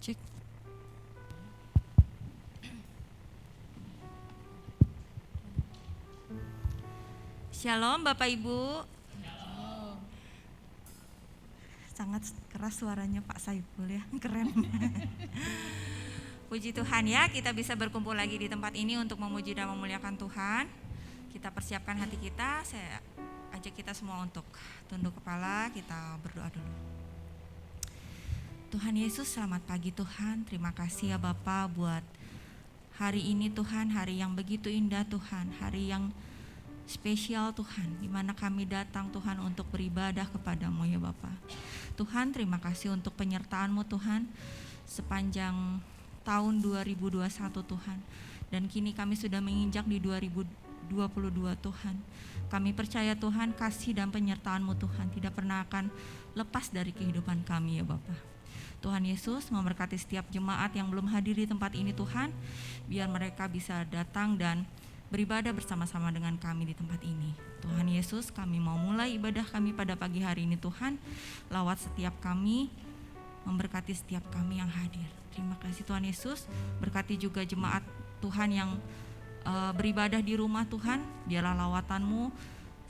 Cek. Shalom Bapak Ibu. Sangat keras suaranya Pak Saiful ya, keren. Puji Tuhan ya, kita bisa berkumpul lagi di tempat ini untuk memuji dan memuliakan Tuhan. Kita persiapkan hati kita, saya ajak kita semua untuk tunduk kepala, kita berdoa dulu. Tuhan Yesus, selamat pagi Tuhan. Terima kasih ya Bapa buat hari ini Tuhan, hari yang begitu indah Tuhan, hari yang spesial Tuhan, di mana kami datang Tuhan untuk beribadah kepadamu ya Bapa. Tuhan, terima kasih untuk penyertaan-Mu Tuhan sepanjang tahun 2021 Tuhan. Dan kini kami sudah menginjak di 2022 Tuhan. Kami percaya Tuhan, kasih dan penyertaan-Mu Tuhan tidak pernah akan lepas dari kehidupan kami ya Bapa. Tuhan Yesus memberkati setiap jemaat yang belum hadir di tempat ini Tuhan, biar mereka bisa datang dan beribadah bersama-sama dengan kami di tempat ini. Tuhan Yesus, kami mau mulai ibadah kami pada pagi hari ini Tuhan, lawat setiap kami, memberkati setiap kami yang hadir. Terima kasih Tuhan Yesus, berkati juga jemaat Tuhan yang beribadah di rumah Tuhan, biarlah lawatan-Mu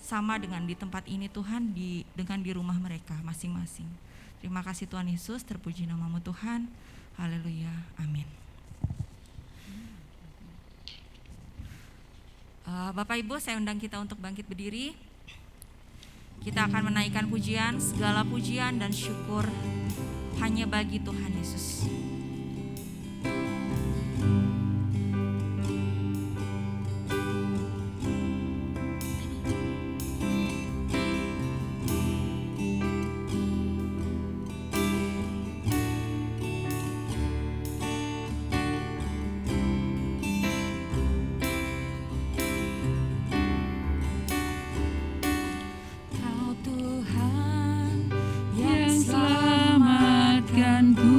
sama dengan di tempat ini Tuhan, dengan di rumah mereka masing-masing. Terima kasih Tuhan Yesus, terpuji nama-Mu Tuhan, haleluya, amin. Bapak Ibu, saya undang kita untuk bangkit berdiri. Kita akan menaikkan pujian, segala pujian dan syukur hanya bagi Tuhan Yesus. Selamatkanku.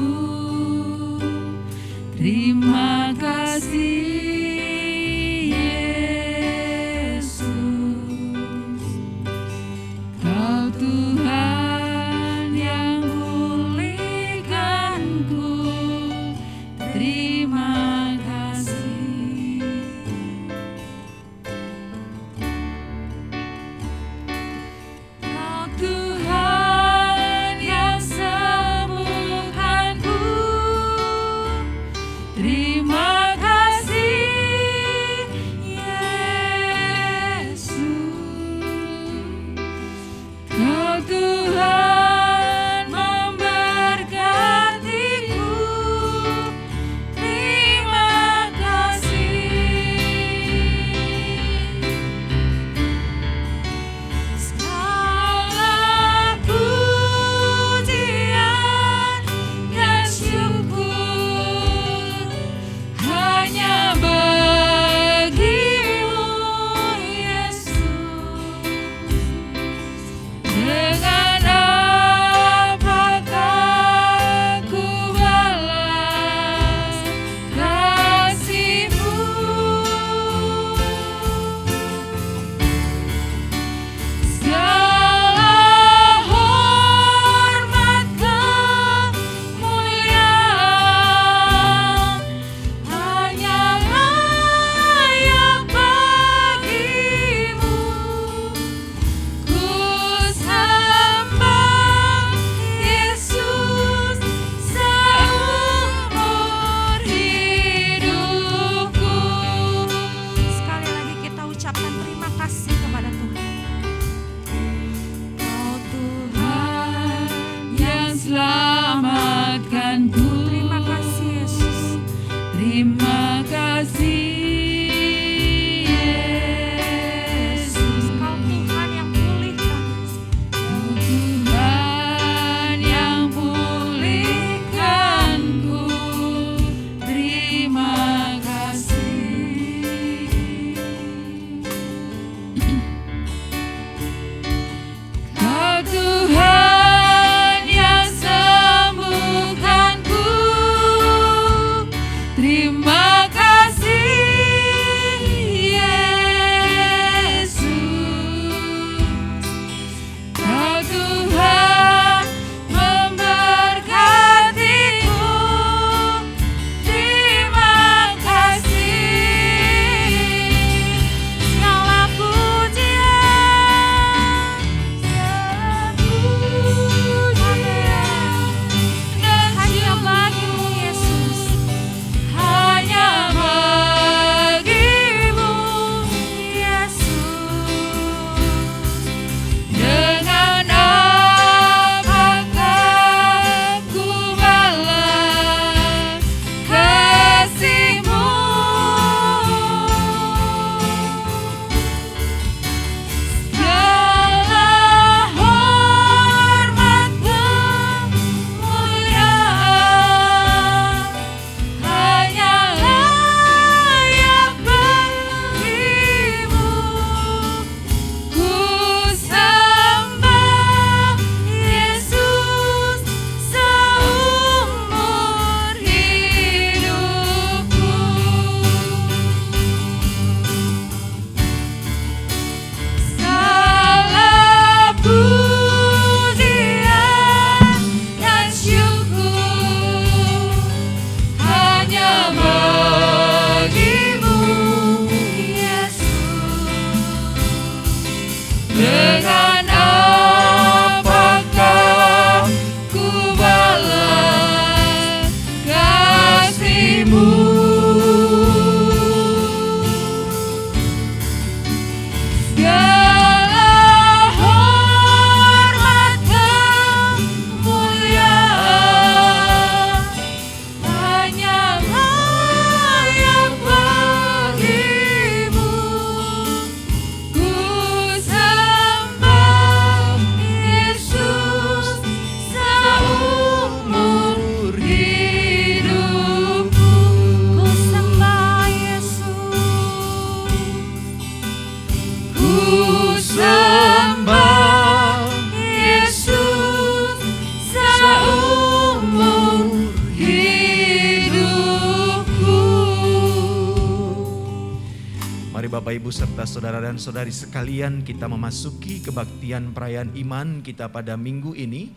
Mari Bapak Ibu serta saudara dan saudari sekalian, kita memasuki kebaktian perayaan iman kita pada minggu ini.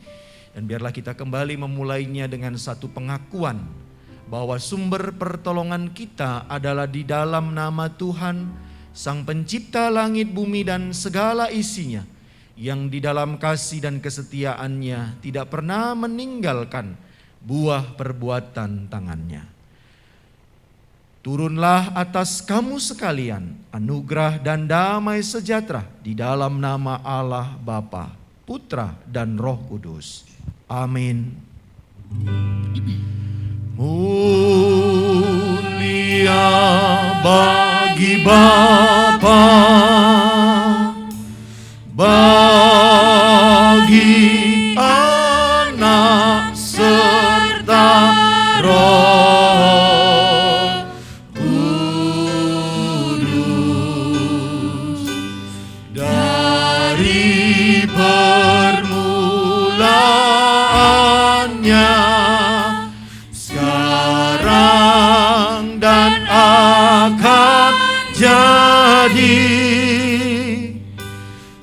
Dan biarlah kita kembali memulainya dengan satu pengakuan bahwa sumber pertolongan kita adalah di dalam nama Tuhan, Sang Pencipta langit bumi dan segala isinya, yang di dalam kasih dan kesetiaannya tidak pernah meninggalkan buah perbuatan tangannya. Turunlah atas kamu sekalian anugerah dan damai sejahtera di dalam nama Allah Bapa, Putra dan Roh Kudus. Amin. Mulia bagi Bapa, bagi Anak serta Roh jadi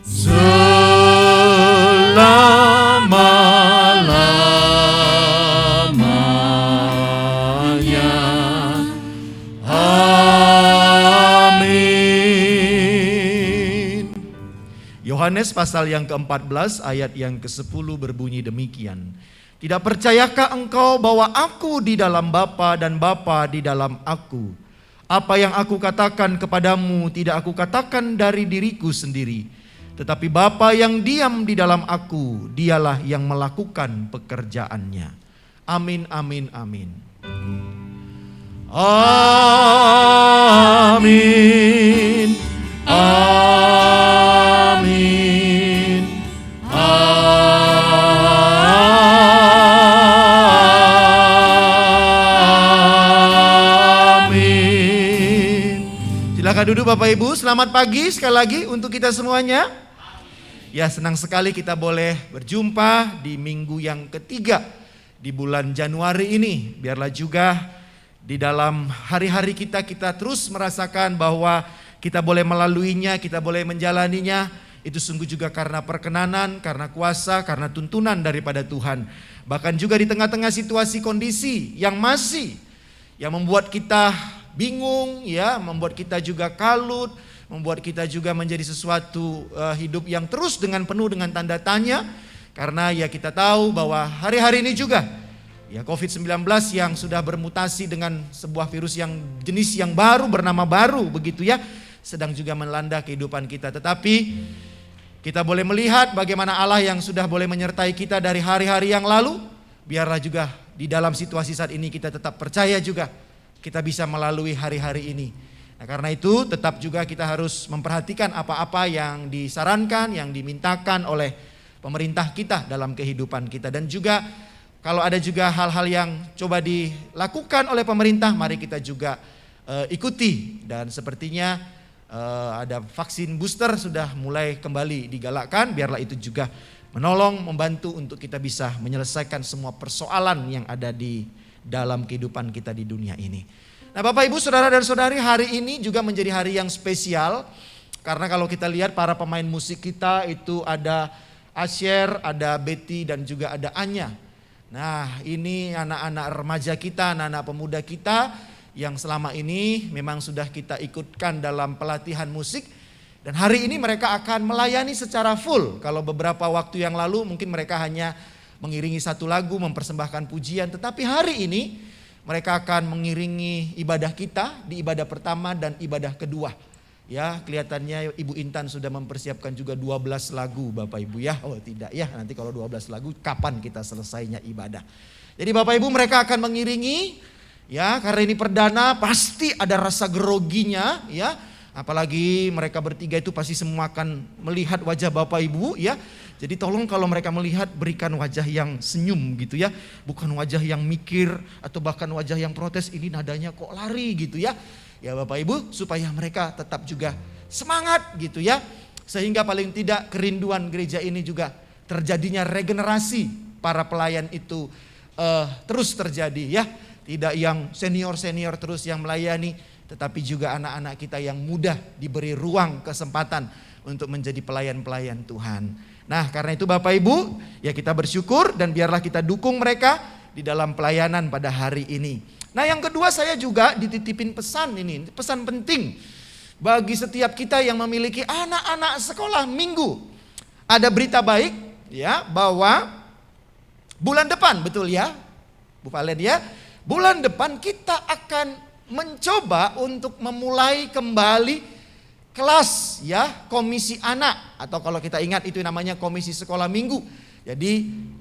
selama-lamanya. Amin. Yohanes pasal yang ke-14 ayat yang ke-10 berbunyi demikian. Tidak percayakah engkau bahwa aku di dalam Bapa dan Bapa di dalam aku? Apa yang aku katakan kepadamu tidak aku katakan dari diriku sendiri, tetapi Bapa yang diam di dalam aku, dialah yang melakukan pekerjaannya. Amin, amin, amin. Amin. Amin. Silakan duduk Bapak Ibu, selamat pagi sekali lagi untuk kita semuanya. Ya, senang sekali kita boleh berjumpa di minggu yang ketiga di bulan Januari ini. Biarlah juga di dalam hari-hari kita terus merasakan bahwa kita boleh melaluinya, kita boleh menjalaninya. Itu sungguh juga karena perkenanan, karena kuasa, karena tuntunan daripada Tuhan. Bahkan juga di tengah-tengah situasi kondisi yang membuat kita bingung, ya, membuat kita juga kalut, membuat kita juga menjadi sesuatu hidup yang terus penuh dengan tanda tanya. Karena ya kita tahu bahwa hari-hari ini juga ya COVID-19 yang sudah bermutasi dengan sebuah virus yang jenis yang baru, bernama baru begitu ya, sedang juga melanda kehidupan kita. Tetapi kita boleh melihat bagaimana Allah yang sudah boleh menyertai kita dari hari-hari yang lalu. Biarlah juga di dalam situasi saat ini kita tetap percaya juga kita bisa melalui hari-hari ini. Nah, karena itu tetap juga kita harus memperhatikan apa-apa yang disarankan, yang dimintakan oleh pemerintah kita dalam kehidupan kita. Dan juga kalau ada juga hal-hal yang coba dilakukan oleh pemerintah, mari kita juga ikuti. Dan sepertinya ada vaksin booster sudah mulai kembali digalakkan. Biarlah itu juga menolong, membantu untuk kita bisa menyelesaikan semua persoalan yang ada di dalam kehidupan kita di dunia ini. Nah Bapak Ibu Saudara dan Saudari, hari ini juga menjadi hari yang spesial. Karena kalau kita lihat para pemain musik kita itu ada Asher, ada Betty dan juga ada Anya. Nah ini anak-anak remaja kita, anak-anak pemuda kita yang selama ini memang sudah kita ikutkan dalam pelatihan musik. Dan hari ini mereka akan melayani secara full. Kalau beberapa waktu yang lalu mungkin mereka hanya mengiringi satu lagu, mempersembahkan pujian. Tetapi hari ini mereka akan mengiringi ibadah kita di ibadah pertama dan ibadah kedua. Ya, kelihatannya Ibu Intan sudah mempersiapkan juga 12 lagu Bapak Ibu ya. Oh tidak ya, nanti kalau 12 lagu kapan kita selesainya ibadah. Jadi Bapak Ibu mereka akan mengiringi ya, karena ini perdana pasti ada rasa groginya ya. Apalagi mereka bertiga itu pasti semua akan melihat wajah Bapak Ibu ya. Jadi tolong kalau mereka melihat berikan wajah yang senyum gitu ya. Bukan wajah yang mikir atau bahkan wajah yang protes, ini nadanya kok lari gitu ya. Ya Bapak Ibu supaya mereka tetap juga semangat gitu ya. Sehingga paling tidak kerinduan gereja ini juga terjadinya regenerasi para pelayan itu terus terjadi ya. Tidak yang senior-senior terus yang melayani. tetapi juga anak-anak kita yang mudah diberi ruang kesempatan untuk menjadi pelayan-pelayan Tuhan. Nah, karena itu Bapak Ibu, ya kita bersyukur dan biarlah kita dukung mereka di dalam pelayanan pada hari ini. Nah, yang kedua saya juga dititipin pesan ini, pesan penting bagi setiap kita yang memiliki anak-anak sekolah minggu. Ada berita baik ya bahwa bulan depan, betul ya Bu Valen ya, bulan depan kita akan mencoba untuk memulai kembali kelas ya komisi anak, atau kalau kita ingat itu namanya komisi sekolah minggu. Jadi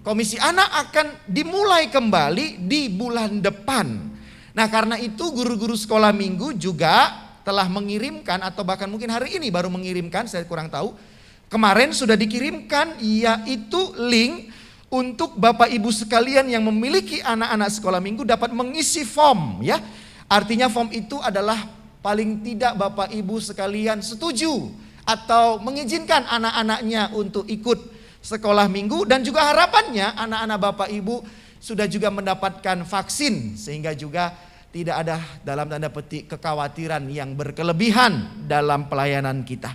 komisi anak akan dimulai kembali di bulan depan. Nah, karena itu guru-guru sekolah minggu juga telah mengirimkan, atau bahkan mungkin hari ini baru mengirimkan, saya kurang tahu. Kemarin sudah dikirimkan yaitu link untuk Bapak Ibu sekalian yang memiliki anak-anak sekolah minggu dapat mengisi form ya. Artinya form itu adalah paling tidak Bapak Ibu sekalian setuju atau mengizinkan anak-anaknya untuk ikut sekolah minggu, dan juga harapannya anak-anak Bapak Ibu sudah juga mendapatkan vaksin sehingga juga tidak ada dalam tanda petik kekhawatiran yang berkelebihan dalam pelayanan kita.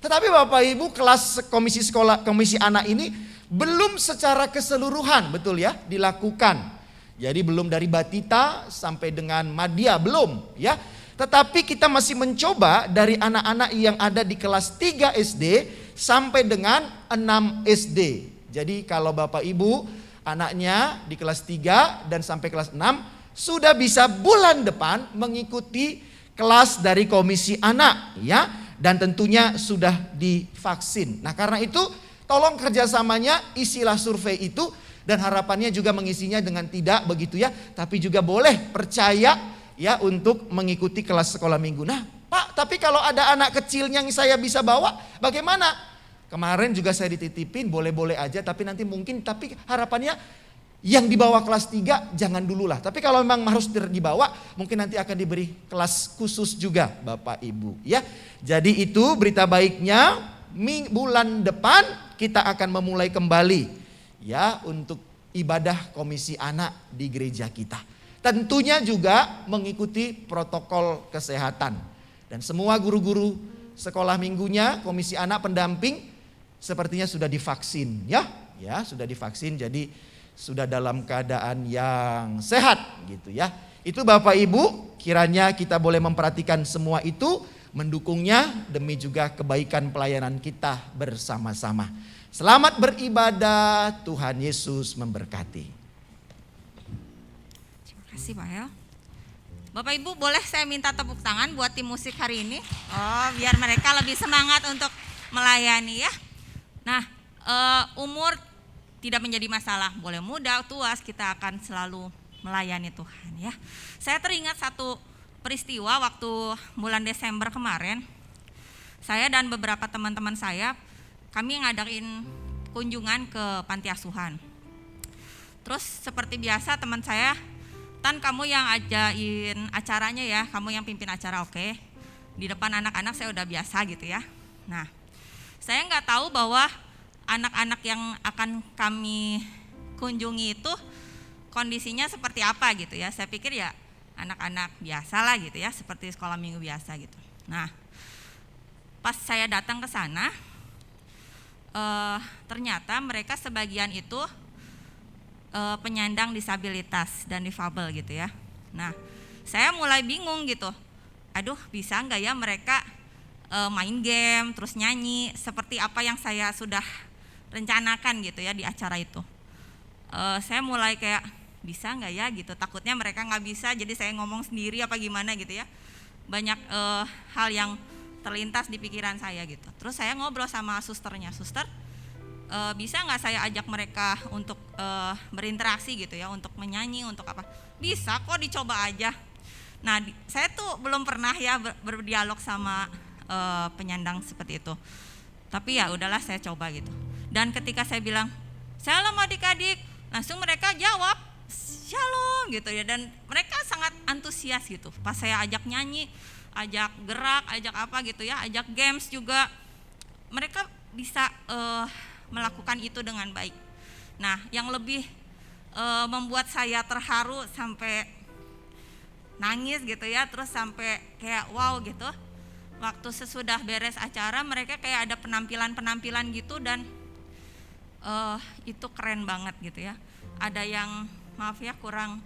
Tetapi Bapak Ibu, kelas komisi anak ini belum secara keseluruhan betul ya dilakukan. Jadi belum dari Batita sampai dengan Madya belum ya. Tetapi kita masih mencoba dari anak-anak yang ada di kelas 3 SD sampai dengan 6 SD. Jadi kalau Bapak Ibu anaknya di kelas 3 dan sampai kelas 6 sudah bisa bulan depan mengikuti kelas dari komisi anak ya. Dan tentunya sudah divaksin. Nah, karena itu tolong kerjasamanya isilah survei itu, dan harapannya juga mengisinya dengan tidak begitu ya, tapi juga boleh percaya ya untuk mengikuti kelas sekolah minggu. Nah Pak, tapi kalau ada anak kecil yang saya bisa bawa bagaimana? Kemarin juga saya dititipin boleh-boleh aja, tapi nanti mungkin, tapi harapannya yang dibawa kelas 3 jangan dulu lah. Tapi kalau memang harus dibawa, mungkin nanti akan diberi kelas khusus juga Bapak Ibu ya. Jadi itu berita baiknya, bulan depan kita akan memulai kembali ya untuk ibadah komisi anak di gereja kita. Tentunya juga mengikuti protokol kesehatan. Dan semua guru-guru sekolah minggunya, komisi anak pendamping sepertinya sudah divaksin ya. Ya, sudah divaksin, jadi sudah dalam keadaan yang sehat gitu ya. Itu Bapak Ibu, kiranya kita boleh memperhatikan semua itu, mendukungnya demi juga kebaikan pelayanan kita bersama-sama. Selamat beribadah, Tuhan Yesus memberkati. Terima kasih Pak El. Bapak Ibu, boleh saya minta tepuk tangan buat tim musik hari ini? Oh, biar mereka lebih semangat untuk melayani ya. Nah, umur tidak menjadi masalah, boleh muda, tua, kita akan selalu melayani Tuhan ya. Saya teringat satu peristiwa waktu bulan Desember kemarin. Saya dan beberapa teman-teman saya, kami ngadain kunjungan ke panti asuhan. Terus seperti biasa teman saya, Tan kamu yang ajain acaranya ya, kamu yang pimpin acara, oke. Di depan anak-anak saya udah biasa gitu ya. Nah, saya nggak tahu bahwa anak-anak yang akan kami kunjungi itu kondisinya seperti apa gitu ya. Saya pikir ya anak-anak biasa lah gitu ya, seperti sekolah minggu biasa gitu. Nah, pas saya datang ke sana, ternyata mereka sebagian itu penyandang disabilitas dan difabel gitu ya. Nah, saya mulai bingung gitu. Aduh, bisa nggak ya mereka main game terus nyanyi seperti apa yang saya sudah rencanakan gitu ya di acara itu. Saya mulai kayak bisa nggak ya gitu, takutnya mereka nggak bisa jadi saya ngomong sendiri apa gimana gitu ya. Banyak hal yang terlintas di pikiran saya gitu. Terus saya ngobrol sama susternya, suster bisa nggak saya ajak mereka untuk berinteraksi gitu ya, untuk menyanyi, untuk apa? Bisa kok, dicoba aja. Nah, saya tuh belum pernah ya berdialog sama penyandang seperti itu. Tapi ya udahlah, saya coba gitu. Dan ketika saya bilang, "Shalom adik-adik," langsung mereka jawab, "Shalom," gitu ya. Dan mereka sangat antusias gitu. Pas saya ajak nyanyi, ajak gerak, ajak apa gitu ya, ajak games juga, mereka bisa melakukan itu dengan baik. Nah, yang lebih membuat saya terharu sampai nangis gitu ya, terus sampai kayak wow gitu. Waktu sesudah beres acara mereka kayak ada penampilan gitu dan itu keren banget gitu ya. Ada yang maaf ya kurang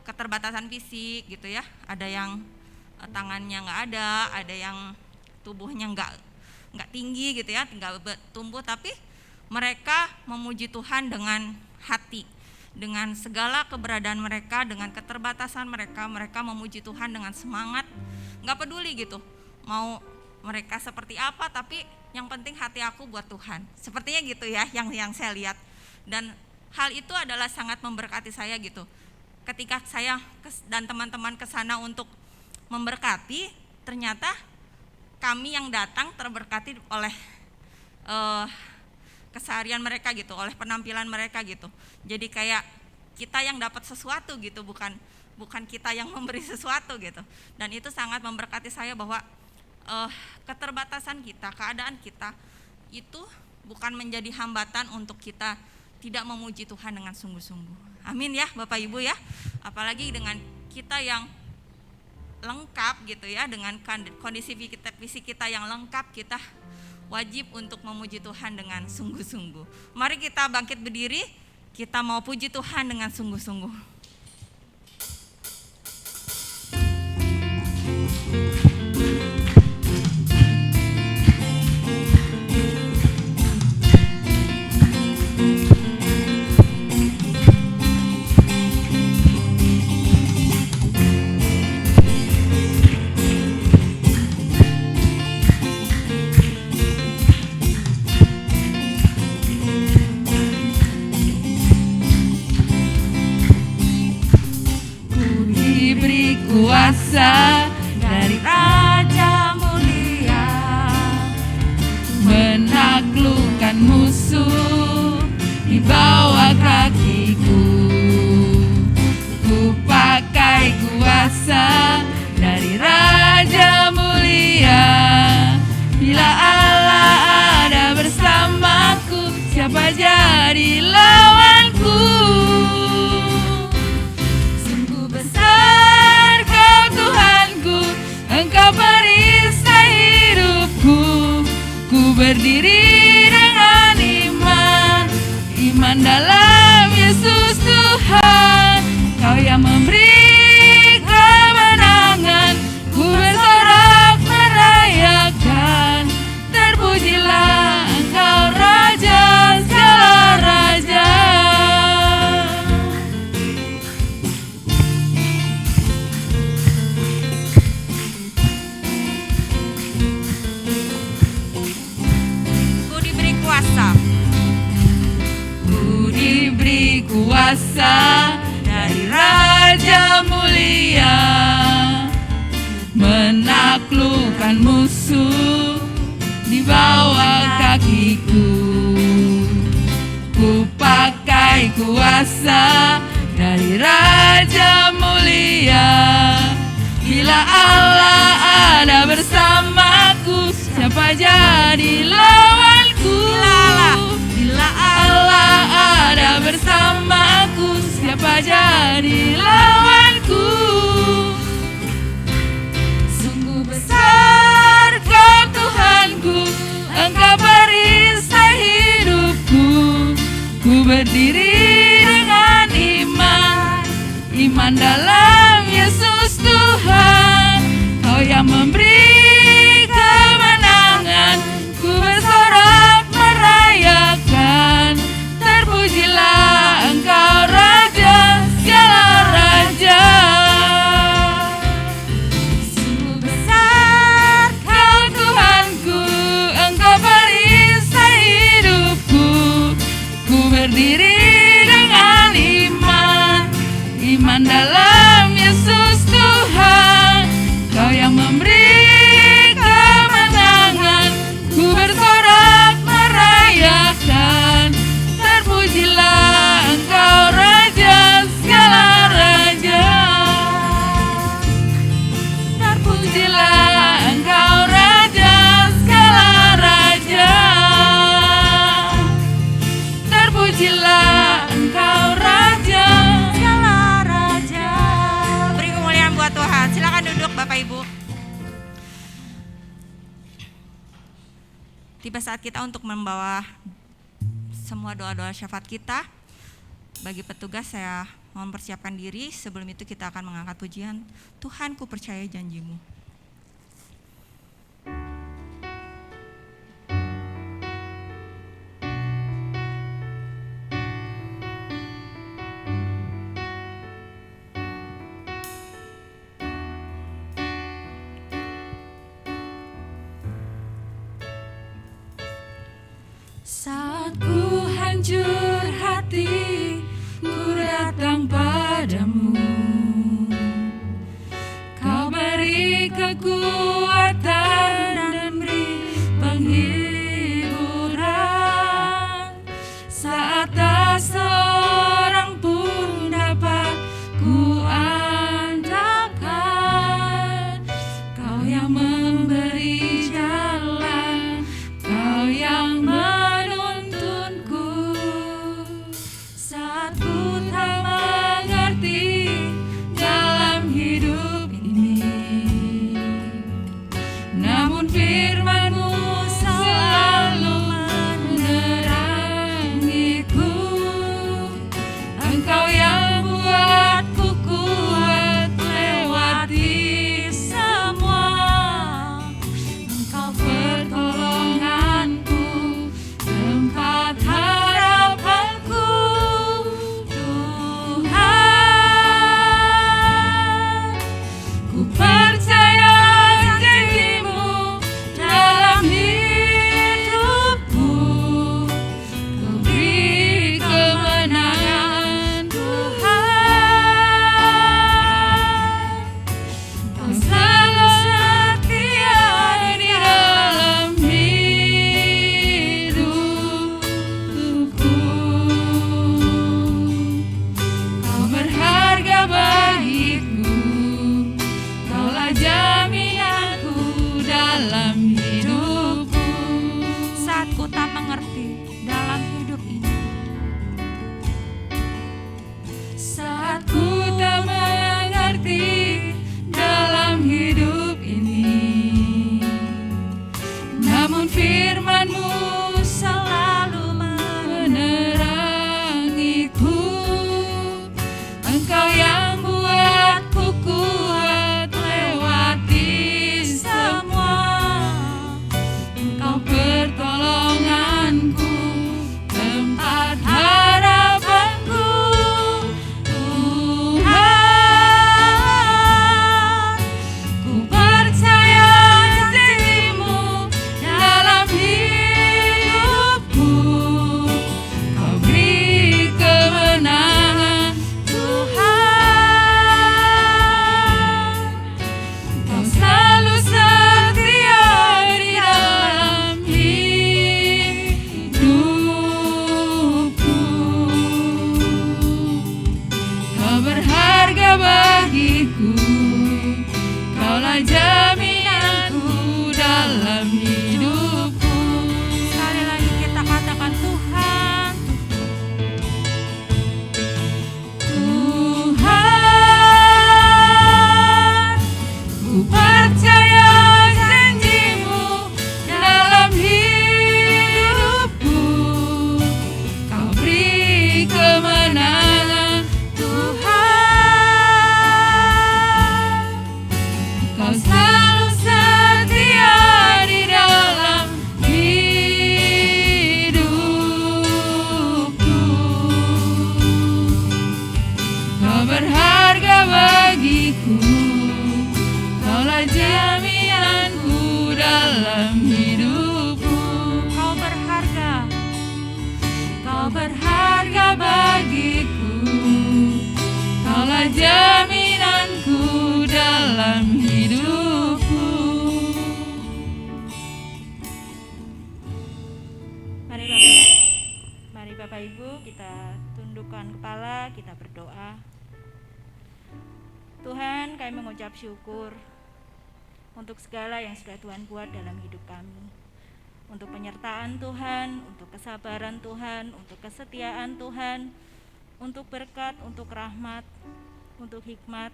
keterbatasan fisik gitu ya, ada yang tangannya nggak ada yang tubuhnya nggak tinggi gitu ya, tinggal tumbuh, tapi mereka memuji Tuhan dengan hati, dengan segala keberadaan mereka, dengan keterbatasan mereka memuji Tuhan dengan semangat, nggak peduli gitu mau mereka seperti apa, tapi yang penting hati aku buat Tuhan, sepertinya gitu ya yang saya lihat. Dan hal itu adalah sangat memberkati saya gitu. Ketika saya dan teman-teman ke sana untuk memberkati, ternyata kami yang datang terberkati oleh keseharian mereka gitu, oleh penampilan mereka gitu. Jadi kayak kita yang dapat sesuatu gitu, bukan kita yang memberi sesuatu gitu. Dan itu sangat memberkati saya bahwa keterbatasan kita, keadaan kita itu bukan menjadi hambatan untuk kita tidak memuji Tuhan dengan sungguh-sungguh. Amin ya Bapak Ibu ya. Apalagi dengan kita yang lengkap gitu ya, dengan kondisi fisik kita yang lengkap, kita wajib untuk memuji Tuhan dengan sungguh-sungguh. Mari kita bangkit berdiri, kita mau puji Tuhan dengan sungguh-sungguh. Kuasa dari Raja Mulia, menaklukkan musuh di bawah kakiku. Ku pakai kuasa dari Raja Mulia. Bila Allah ada bersamaku, siapa jadi lawanku? Engkau perisai hidupku. Ku berdiri dengan iman dalam Yesus Tuhan. Kau yang memberi kemenangan, ku bersorak merayakan. Terpujilah Engkau Raja segala raja. Ku diberi kuasa dari Raja Mulia, menaklukkan musuh di bawah kakiku. Ku pakai kuasa dari Raja Mulia. Bila Allah ada bersamaku, siapa jadi lawanku? Bila Allah ada bersamaku, siapa jadi lawanku? Sungguh besar Kau Tuhanku, Engkau perisai hidupku. Ku berdiri dengan iman dalam Yesus Tuhan. Kau yang memberi kemenangan, ku bersorak merayakan. Terpujilah Engkau Raja segala raja. Sungguh besar Kau Tuhanku, Engkau perisai hidupku. Ku berdiri dengan iman dalam Tiba saat kita untuk membawa semua doa-doa syafaat kita. Bagi petugas saya mohon persiapkan diri. Sebelum itu kita akan mengangkat pujian Tuhan ku percaya janjimu. Saat ku hancur hati, ku datang padamu. Kau beri kekuatan dan beri penghiburan. Saat tak seorang pun dapat ku andalkan, Kau yang memberi jalan, Kau yang menuntunku. Saat ku tak mengerti dalam hidup ini, namun firman-Mu selalu menerangiku. Engkau yang buatku kuat lewati semua. Engkau pertolonganku, tempat harapanku, Tuhan. Ku percaya janji-Mu dalam hidupku. Kau beri kemenangan, Tuhan. Kau selalu setia di dalam hidupku. Kau berharga bagiku, Kaulah jaminanku dalam hidupku. Saat ku tak mengerti dalam hidup ini, Saat ku tak mengerti dalam hidup ini, namun firman-Mu selalu menerangiku. Engkau yang buatku kuat lewati semua. Engkau pertolonganku, tempat harapanku, Tuhan. Ku percaya janji-Mu dalam hidupku. Kau beri kemenangan, Tuhan. Kau selalu setia di dalam hidupku. Kau berharga bagiku, Kaulah jaminanku dalam hidupku. sekali lagi kita katakan Tuhan. Tuhan, ku percaya janji-Mu dalam hidupku. Kau beri kemenangan, Tuhan. Kau selalu setia di dalam hidupku. Kau berharga bagiku, Kaulah jaminanku dalam hidupku. Kau berharga. Kau berharga bagiku, Kaulah jaminanku dalam hidupku. Mari Bapak Ibu kita tundukkan kepala, kita berdoa. Tuhan, kami mengucap syukur untuk segala yang sudah Tuhan buat dalam hidup kami. Untuk penyertaan Tuhan, untuk kesabaran Tuhan, untuk kesetiaan Tuhan, untuk berkat, untuk rahmat, untuk hikmat.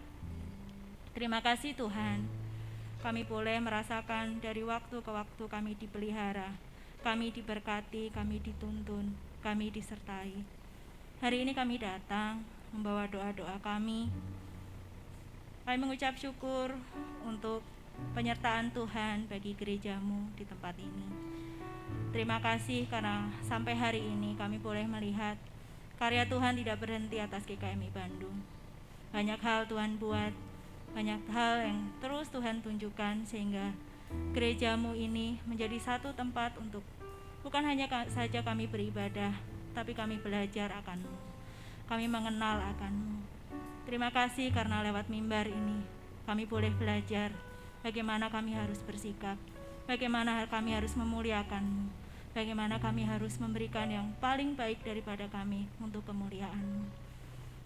Terima kasih Tuhan, kami boleh merasakan dari waktu ke waktu kami dipelihara, kami diberkati, kami dituntun, kami disertai. Hari ini kami datang membawa doa-doa kami. Kami mengucap syukur untuk penyertaan Tuhan bagi gerejamu di tempat ini. Terima kasih karena sampai hari ini kami boleh melihat karya Tuhan tidak berhenti atas GKMI Bandung. Banyak hal Tuhan buat, banyak hal yang terus Tuhan tunjukkan sehingga gerejamu ini menjadi satu tempat untuk bukan hanya saja kami beribadah, tapi kami belajar akan-Mu. Kami mengenal akan-Mu. Terima kasih karena lewat mimbar ini kami boleh belajar bagaimana kami harus bersikap, bagaimana kami harus memuliakan-Mu, bagaimana kami harus memberikan yang paling baik daripada kami untuk kemuliaan-Mu.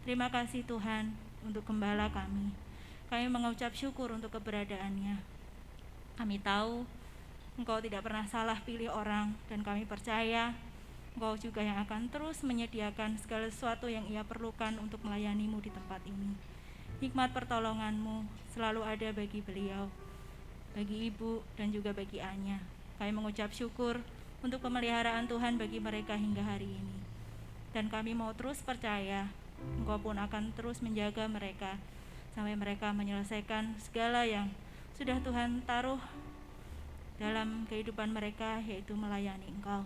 Terima kasih Tuhan untuk gembala kami. Kami mengucap syukur untuk keberadaannya. Kami tahu Engkau tidak pernah salah pilih orang, dan kami percaya Engkau juga yang akan terus menyediakan segala sesuatu yang ia perlukan untuk melayani-Mu di tempat ini. Hikmat pertolongan-Mu selalu ada bagi beliau, bagi Ibu dan juga bagi Anya. Kami mengucap syukur untuk pemeliharaan Tuhan bagi mereka hingga hari ini. Dan kami mau terus percaya Engkau pun akan terus menjaga mereka sampai mereka menyelesaikan segala yang sudah Tuhan taruh dalam kehidupan mereka, yaitu melayani Engkau.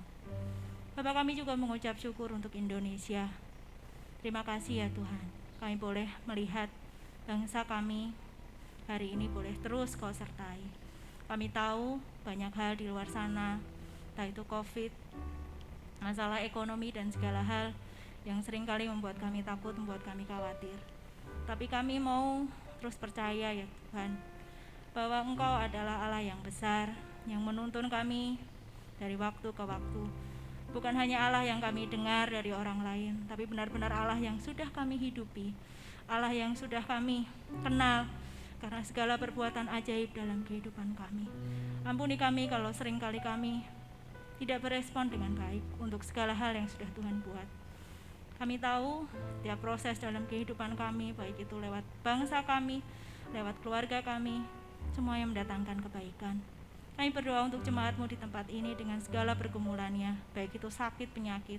Bapak, kami juga mengucap syukur untuk Indonesia. Terima kasih ya Tuhan, kami boleh melihat bangsa kami hari ini boleh terus Kau sertai. Kami tahu banyak hal di luar sana, entah itu COVID, masalah ekonomi dan segala hal yang seringkali membuat kami takut, membuat kami khawatir. Tapi kami mau terus percaya ya Tuhan, bahwa Engkau adalah Allah yang besar, yang menuntun kami dari waktu ke waktu. Bukan hanya Allah yang kami dengar dari orang lain, tapi benar-benar Allah yang sudah kami hidupi, Allah yang sudah kami kenal karena segala perbuatan ajaib dalam kehidupan kami. Ampuni kami kalau seringkali kami tidak berespon dengan baik untuk segala hal yang sudah Tuhan buat. Kami tahu setiap proses dalam kehidupan kami, baik itu lewat bangsa kami, lewat keluarga kami, semua yang mendatangkan kebaikan. Kami berdoa untuk jemaat-Mu di tempat ini dengan segala pergumulannya, baik itu sakit, penyakit,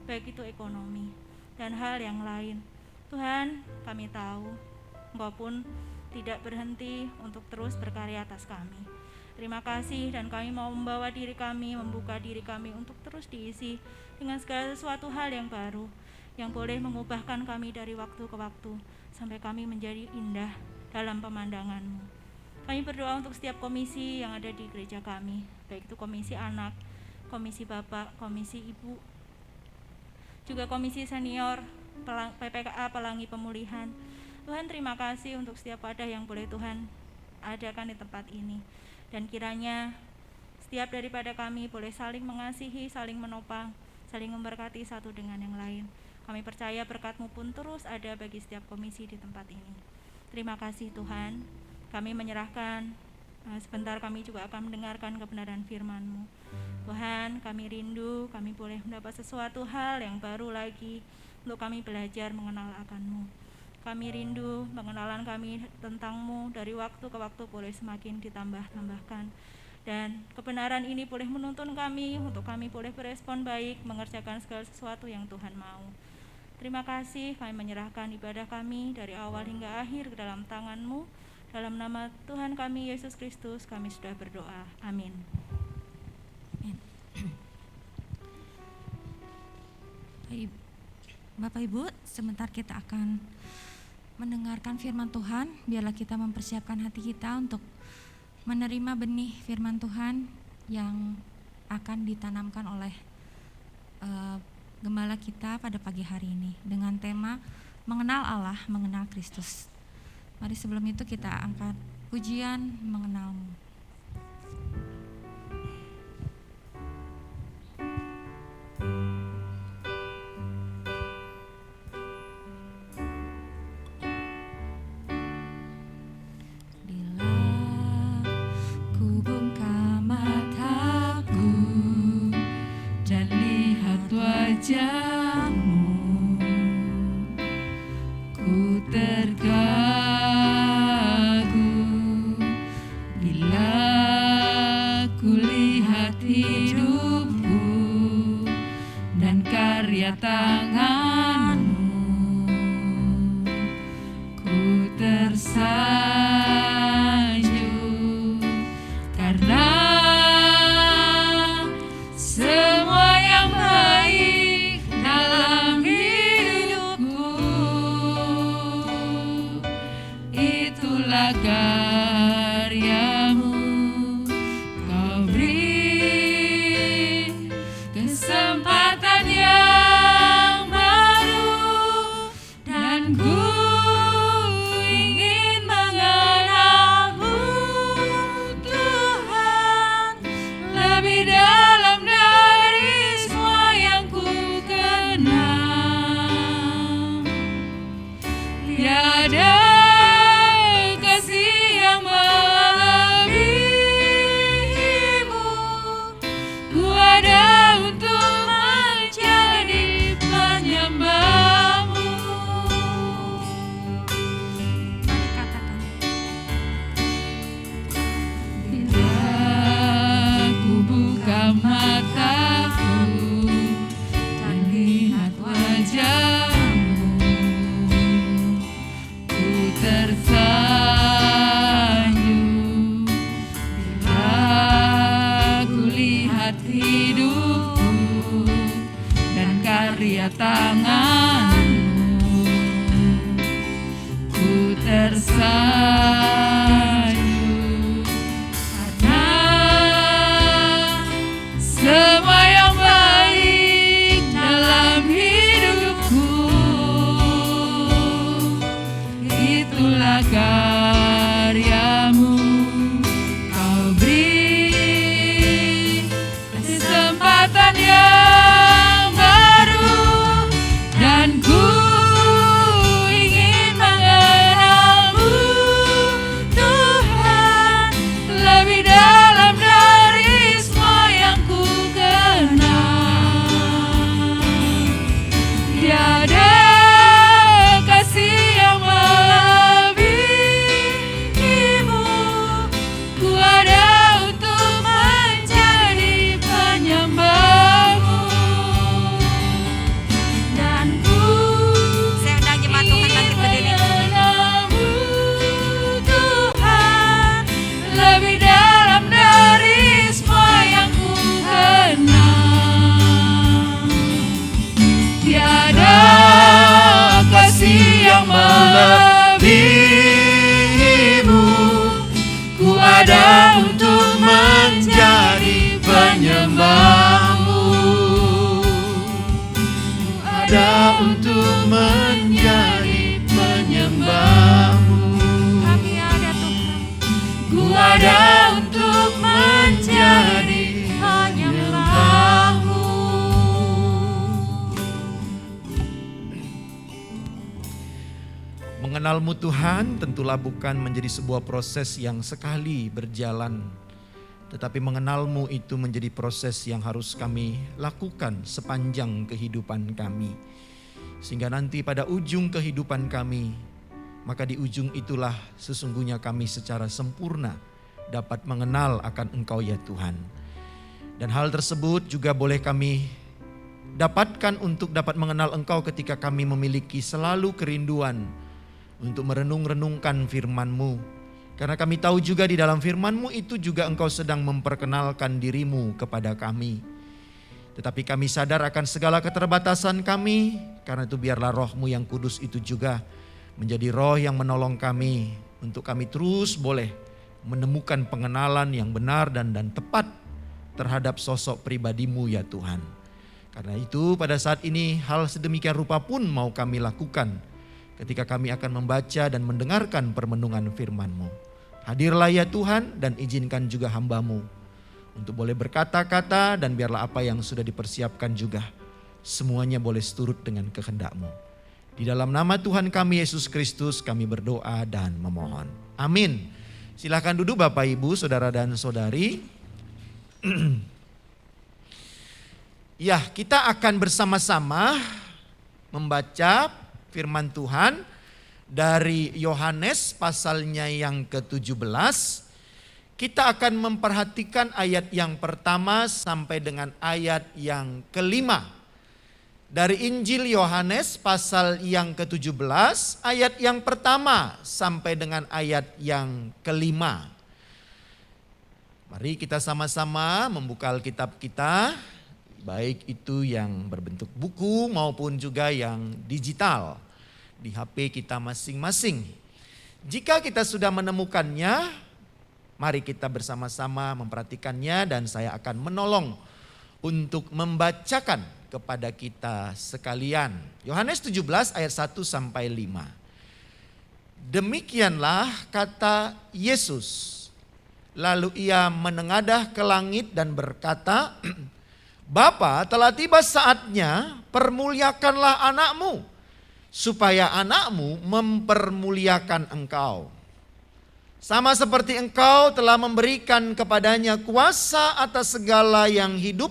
baik itu ekonomi, dan hal yang lain. Tuhan, kami tahu Engkau pun tidak berhenti untuk terus berkarya atas kami. Terima kasih, dan kami mau membawa diri kami, membuka diri kami untuk terus diisi dengan segala sesuatu hal yang baru, yang boleh mengubahkan kami dari waktu ke waktu, sampai kami menjadi indah dalam pemandangan-Mu. Kami berdoa untuk setiap komisi yang ada di gereja kami, baik itu komisi anak, komisi bapak, komisi ibu, juga komisi senior, PPKA Pelangi Pemulihan. Tuhan, terima kasih untuk setiap wadah yang boleh Tuhan adakan di tempat ini. Dan kiranya setiap daripada kami boleh saling mengasihi, saling menopang, saling memberkati satu dengan yang lain. Kami percaya berkat-Mu pun terus ada bagi setiap komisi di tempat ini. Terima kasih Tuhan. Kami menyerahkan, sebentar kami juga akan mendengarkan kebenaran firman-Mu. Tuhan, kami rindu, kami boleh mendapat sesuatu hal yang baru lagi untuk kami belajar mengenal akan-Mu. Kami rindu pengenalan kami tentang-Mu dari waktu ke waktu boleh semakin ditambah-tambahkan. Dan kebenaran ini boleh menuntun kami untuk kami boleh berespon baik, mengerjakan segala sesuatu yang Tuhan mau. Terima kasih, kami menyerahkan ibadah kami dari awal hingga akhir ke dalam tangan-Mu. Dalam nama Tuhan kami Yesus Kristus kami sudah berdoa. Amin. Bapak Ibu, sebentar kita akan mendengarkan firman Tuhan. Biarlah kita mempersiapkan hati kita untuk menerima benih firman Tuhan yang akan ditanamkan oleh gembala kita pada pagi hari ini dengan tema mengenal Allah, mengenal Kristus. Mari sebelum itu kita angkat pujian mengenal-Mu. Bila ku buka mataku dan lihat wajah-Mu, ku tergagum bila ku lihat hidup karya tangan-Mu. Ku tersanjung karena semua yang baik dalam hidupku, itulah karya-Mu. Kau beri kesempatan yang baru, dan ku ingin mengenal-Mu, Tuhan, lebih dalam dari semua yang ku kenal. Tiada kasih yang melebihi-Mu, ku ada untuk menjadi penyembah-Mu. Mari katakan. Bila ku buka mataku dan lihat wajah-Mu, ku tersanjung. Bila ku lihat hidupku dan karya tangan-Mu, ku tersanjung karena semua yang baik dalam hidupku, itulah karya-Mu. Kau beri kesempatan yang baru, dan ku ingin mengenal-Mu, Tuhan, lebih dalam dari semua yang ku kenal. Tiada kasih yang melebihi-Mu, ku ada untuk menjadi penyembah-Mu, dan ku Saya undang jemaat Tuhan bangkit berdiri. mengenal-Mu, Tuhan, lebih dalam dari semua yang ku kenal. Tiada kasih yang melebihi-Mu, ku ada untuk menjadi penyembah-Mu, Ada untuk menjadi penyembah-Mu. Kami ada Tuhan. ku ada untuk menjadi penyembah-Mu. Mengenal-Mu Tuhan tentulah bukan menjadi sebuah proses yang sekali berjalan, tetapi mengenal-Mu itu menjadi proses yang harus kami lakukan sepanjang kehidupan kami. Sehingga nanti pada ujung kehidupan kami, maka di ujung itulah sesungguhnya kami secara sempurna dapat mengenal akan Engkau ya Tuhan. Dan hal tersebut juga boleh kami dapatkan untuk dapat mengenal Engkau ketika kami memiliki selalu kerinduan untuk merenung-renungkan firman-Mu. Karena kami tahu juga di dalam firman-Mu itu juga Engkau sedang memperkenalkan diri-Mu kepada kami. Tetapi kami sadar akan segala keterbatasan kami, karena itu biarlah Roh-Mu yang kudus itu juga menjadi roh yang menolong kami untuk kami terus boleh menemukan pengenalan yang benar dan tepat terhadap sosok pribadi-Mu ya Tuhan. Karena itu pada saat ini hal sedemikian rupa pun mau kami lakukan ketika kami akan membaca dan mendengarkan permenungan firman-Mu. Hadirlah ya Tuhan dan izinkan juga hamba-Mu untuk boleh berkata-kata, dan biarlah apa yang sudah dipersiapkan juga semuanya boleh seturut dengan kehendak-Mu. Di dalam nama Tuhan kami Yesus Kristus kami berdoa dan memohon. Amin. Silakan duduk Bapak Ibu, Saudara dan Saudari. Ya, kita akan bersama-sama membaca firman Tuhan dari Yohanes pasalnya yang ke-17. Kita akan memperhatikan ayat yang pertama sampai dengan ayat yang kelima. dari Injil Yohanes pasal yang ke-17 ayat yang pertama sampai dengan ayat yang kelima. Mari kita sama-sama membuka Alkitab kita, baik itu yang berbentuk buku maupun juga yang digital di HP kita masing-masing. Jika kita sudah menemukannya, mari kita bersama-sama memperhatikannya dan saya akan menolong untuk membacakan kepada kita sekalian. Yohanes 17 ayat 1 sampai 5. Demikianlah kata Yesus. Lalu ia menengadah ke langit dan berkata, Bapa, telah tiba saatnya, permuliakanlah anakmu, supaya anakmu mempermuliakan engkau. Sama seperti engkau telah memberikan kepadanya kuasa atas segala yang hidup,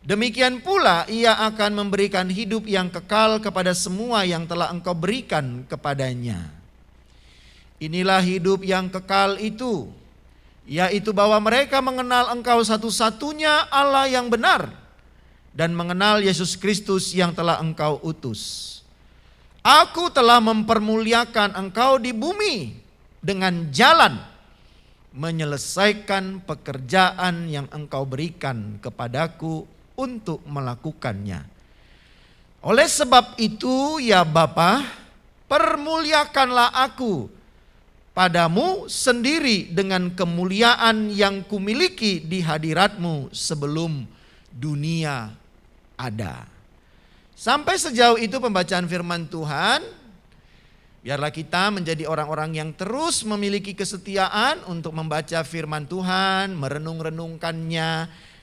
demikian pula ia akan memberikan hidup yang kekal kepada semua yang telah engkau berikan kepadanya. Inilah hidup yang kekal itu, yaitu bahwa mereka mengenal engkau satu-satunya Allah yang benar dan mengenal Yesus Kristus yang telah engkau utus. Aku telah mempermuliakan engkau di bumi dengan jalan menyelesaikan pekerjaan yang engkau berikan kepadaku untuk melakukannya. Oleh sebab itu ya Bapa, permuliakanlah aku padamu sendiri dengan kemuliaan yang kumiliki di hadiratmu sebelum dunia ada. Sampai sejauh itu pembacaan firman Tuhan. Biarlah kita menjadi orang-orang yang terus memiliki kesetiaan untuk membaca firman Tuhan, merenung-renungkannya,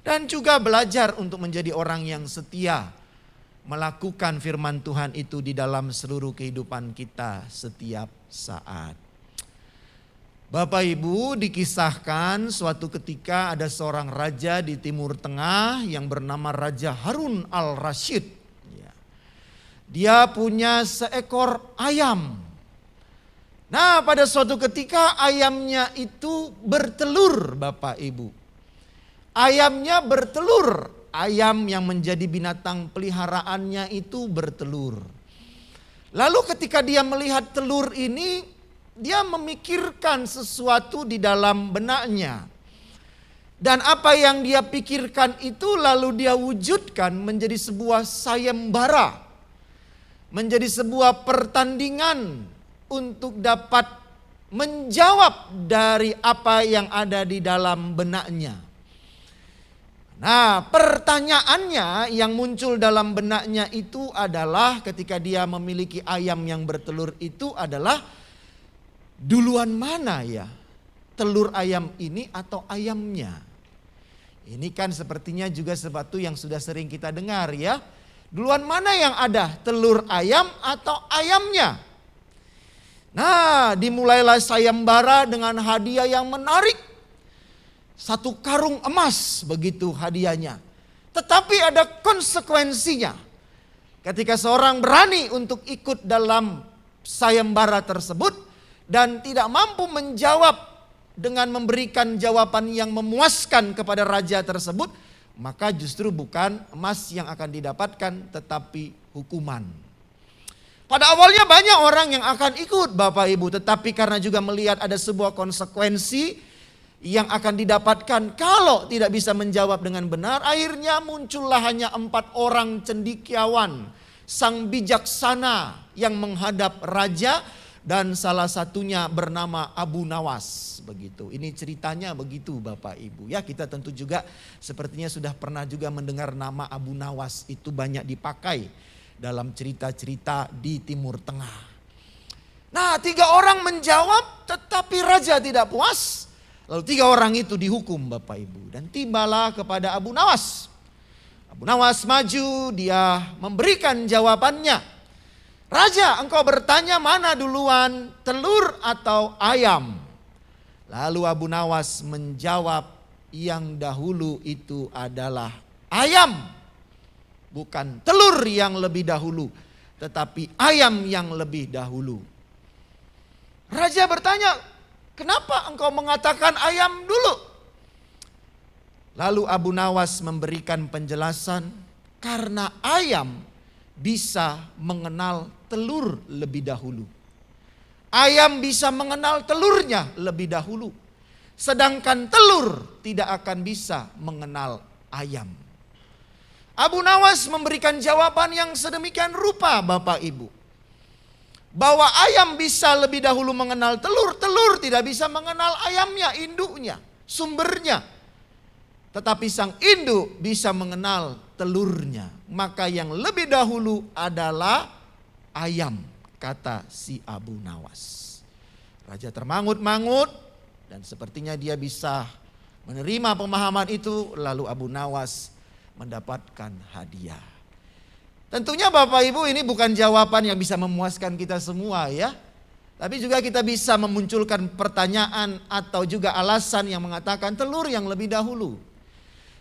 dan juga belajar untuk menjadi orang yang setia melakukan firman Tuhan itu di dalam seluruh kehidupan kita setiap saat. Bapak Ibu, dikisahkan suatu ketika ada seorang raja di Timur Tengah yang bernama Raja Harun al-Rasyid. Dia punya seekor ayam. Nah, pada suatu ketika ayamnya itu bertelur, Bapak Ibu. Ayamnya bertelur, ayam yang menjadi binatang peliharaannya itu bertelur. Lalu ketika dia melihat telur ini, dia memikirkan sesuatu di dalam benaknya. Dan apa yang dia pikirkan itu lalu dia wujudkan menjadi sebuah sayembara. Menjadi sebuah pertandingan untuk dapat menjawab dari apa yang ada di dalam benaknya. Nah, pertanyaannya yang muncul dalam benaknya itu adalah ketika dia memiliki ayam yang bertelur itu adalah, duluan mana ya? Telur ayam ini atau ayamnya? Ini kan sepertinya juga sesuatu yang sudah sering kita dengar ya. Duluan mana yang ada? Telur ayam atau ayamnya? Nah, dimulailah sayembara dengan hadiah yang menarik. 1 karung emas begitu hadiahnya. Tetapi ada konsekuensinya. Ketika seorang berani untuk ikut dalam sayembara tersebut dan tidak mampu menjawab dengan memberikan jawaban yang memuaskan kepada raja tersebut, maka justru bukan emas yang akan didapatkan tetapi hukuman. Pada awalnya banyak orang yang akan ikut Bapak Ibu, tetapi karena juga melihat ada sebuah konsekuensi yang akan didapatkan kalau tidak bisa menjawab dengan benar, akhirnya muncullah hanya 4 orang cendekiawan, sang bijaksana yang menghadap raja, dan salah satunya bernama Abu Nawas. Begitu. Ini ceritanya begitu Bapak Ibu. Ya, kita tentu juga sepertinya sudah pernah juga mendengar nama Abu Nawas itu banyak dipakai dalam cerita-cerita di Timur Tengah. Nah, 3 orang menjawab tetapi raja tidak puas. Lalu 3 orang itu dihukum Bapak Ibu. Dan tibalah kepada Abu Nawas. Abu Nawas maju, dia memberikan jawabannya. Raja, engkau bertanya mana duluan, telur atau ayam? Lalu Abu Nawas menjawab, yang dahulu itu adalah ayam. Bukan telur yang lebih dahulu, tetapi ayam yang lebih dahulu. Raja bertanya, kenapa engkau mengatakan ayam dulu? Lalu Abu Nawas memberikan penjelasan, Karena ayam bisa mengenal telur lebih dahulu. Ayam bisa mengenal telurnya lebih dahulu. Sedangkan telur tidak akan bisa mengenal ayam. Abu Nawas memberikan jawaban yang sedemikian rupa, Bapak Ibu. Bahwa ayam bisa lebih dahulu mengenal telur, telur tidak bisa mengenal ayamnya, induknya, sumbernya. Tetapi sang induk bisa mengenal telurnya. Maka yang lebih dahulu adalah ayam, kata si Abu Nawas. Raja termangut-mangut dan sepertinya dia bisa menerima pemahaman itu. Lalu Abu Nawas mendapatkan hadiah. Tentunya Bapak Ibu ini bukan jawaban yang bisa memuaskan kita semua ya. Tapi juga kita bisa memunculkan pertanyaan atau juga alasan yang mengatakan telur yang lebih dahulu.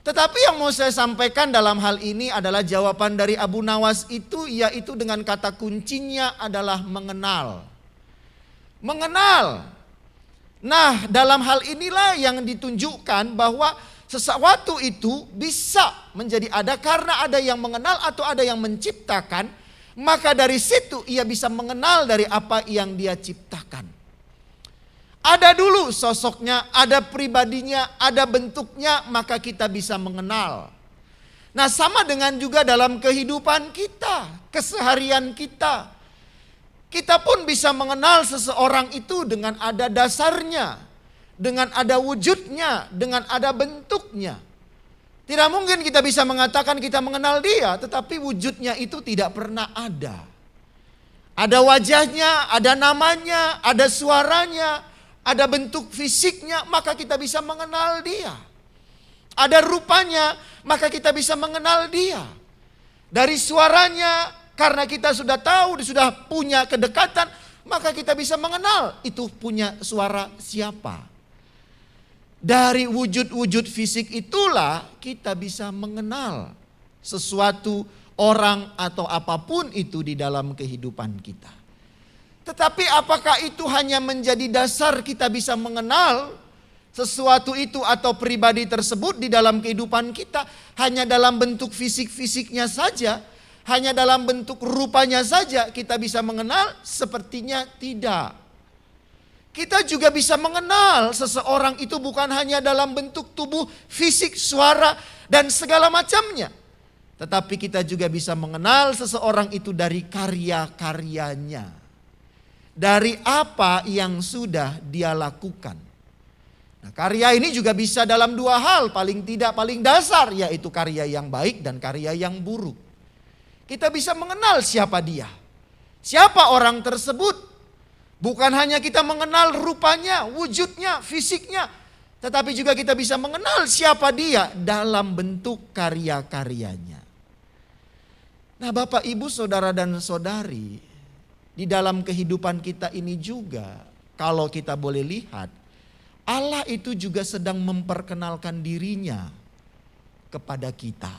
Tetapi yang mau saya sampaikan dalam hal ini adalah jawaban dari Abu Nawas itu, yaitu dengan kata kuncinya adalah mengenal. Mengenal. Nah, dalam hal inilah yang ditunjukkan bahwa sesuatu itu bisa menjadi ada karena ada yang mengenal atau ada yang menciptakan. Maka dari situ ia bisa mengenal dari apa yang dia ciptakan. Ada dulu sosoknya, ada pribadinya, ada bentuknya, maka kita bisa mengenal. Nah, sama dengan juga dalam kehidupan kita, keseharian kita. Kita pun bisa mengenal seseorang itu dengan ada dasarnya, dengan ada wujudnya, dengan ada bentuknya. Tidak mungkin kita bisa mengatakan kita mengenal dia, tetapi wujudnya itu tidak pernah ada. Ada wajahnya, ada namanya, ada suaranya, ada bentuk fisiknya, maka kita bisa mengenal dia. Ada rupanya, maka kita bisa mengenal dia. Dari suaranya, karena kita sudah tahu, sudah punya kedekatan, maka kita bisa mengenal itu punya suara siapa. Dari wujud-wujud fisik itulah kita bisa mengenal sesuatu, orang atau apapun itu di dalam kehidupan kita. Tetapi apakah itu hanya menjadi dasar kita bisa mengenal sesuatu itu atau pribadi tersebut di dalam kehidupan kita hanya dalam bentuk fisik-fisiknya saja, hanya dalam bentuk rupanya saja kita bisa mengenal? Sepertinya tidak. Kita juga bisa mengenal seseorang itu bukan hanya dalam bentuk tubuh, fisik, suara, dan segala macamnya. Tetapi kita juga bisa mengenal seseorang itu dari karya-karyanya. Dari apa yang sudah dia lakukan. Nah, karya ini juga bisa dalam dua hal, paling tidak paling dasar, yaitu karya yang baik dan karya yang buruk. Kita bisa mengenal siapa dia. Siapa orang tersebut. Bukan hanya kita mengenal rupanya, wujudnya, fisiknya. Tetapi juga kita bisa mengenal siapa dia dalam bentuk karya-karyanya. Nah, Bapak, Ibu, Saudara dan Saudari, di dalam kehidupan kita ini juga, kalau kita boleh lihat, Allah itu juga sedang memperkenalkan dirinya kepada kita.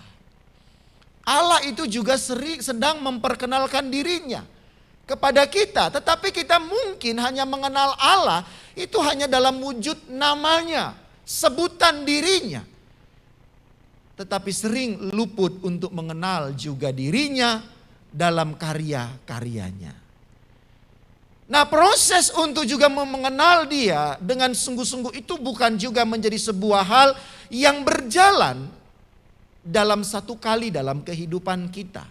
Allah itu juga sedang memperkenalkan dirinya kepada kita. Tetapi kita mungkin hanya mengenal Allah itu hanya dalam wujud namanya, sebutan dirinya. Tetapi sering luput untuk mengenal juga dirinya dalam karya-karyanya. Nah, proses untuk juga mengenal dia dengan sungguh-sungguh itu bukan juga menjadi sebuah hal yang berjalan dalam satu kali dalam kehidupan kita.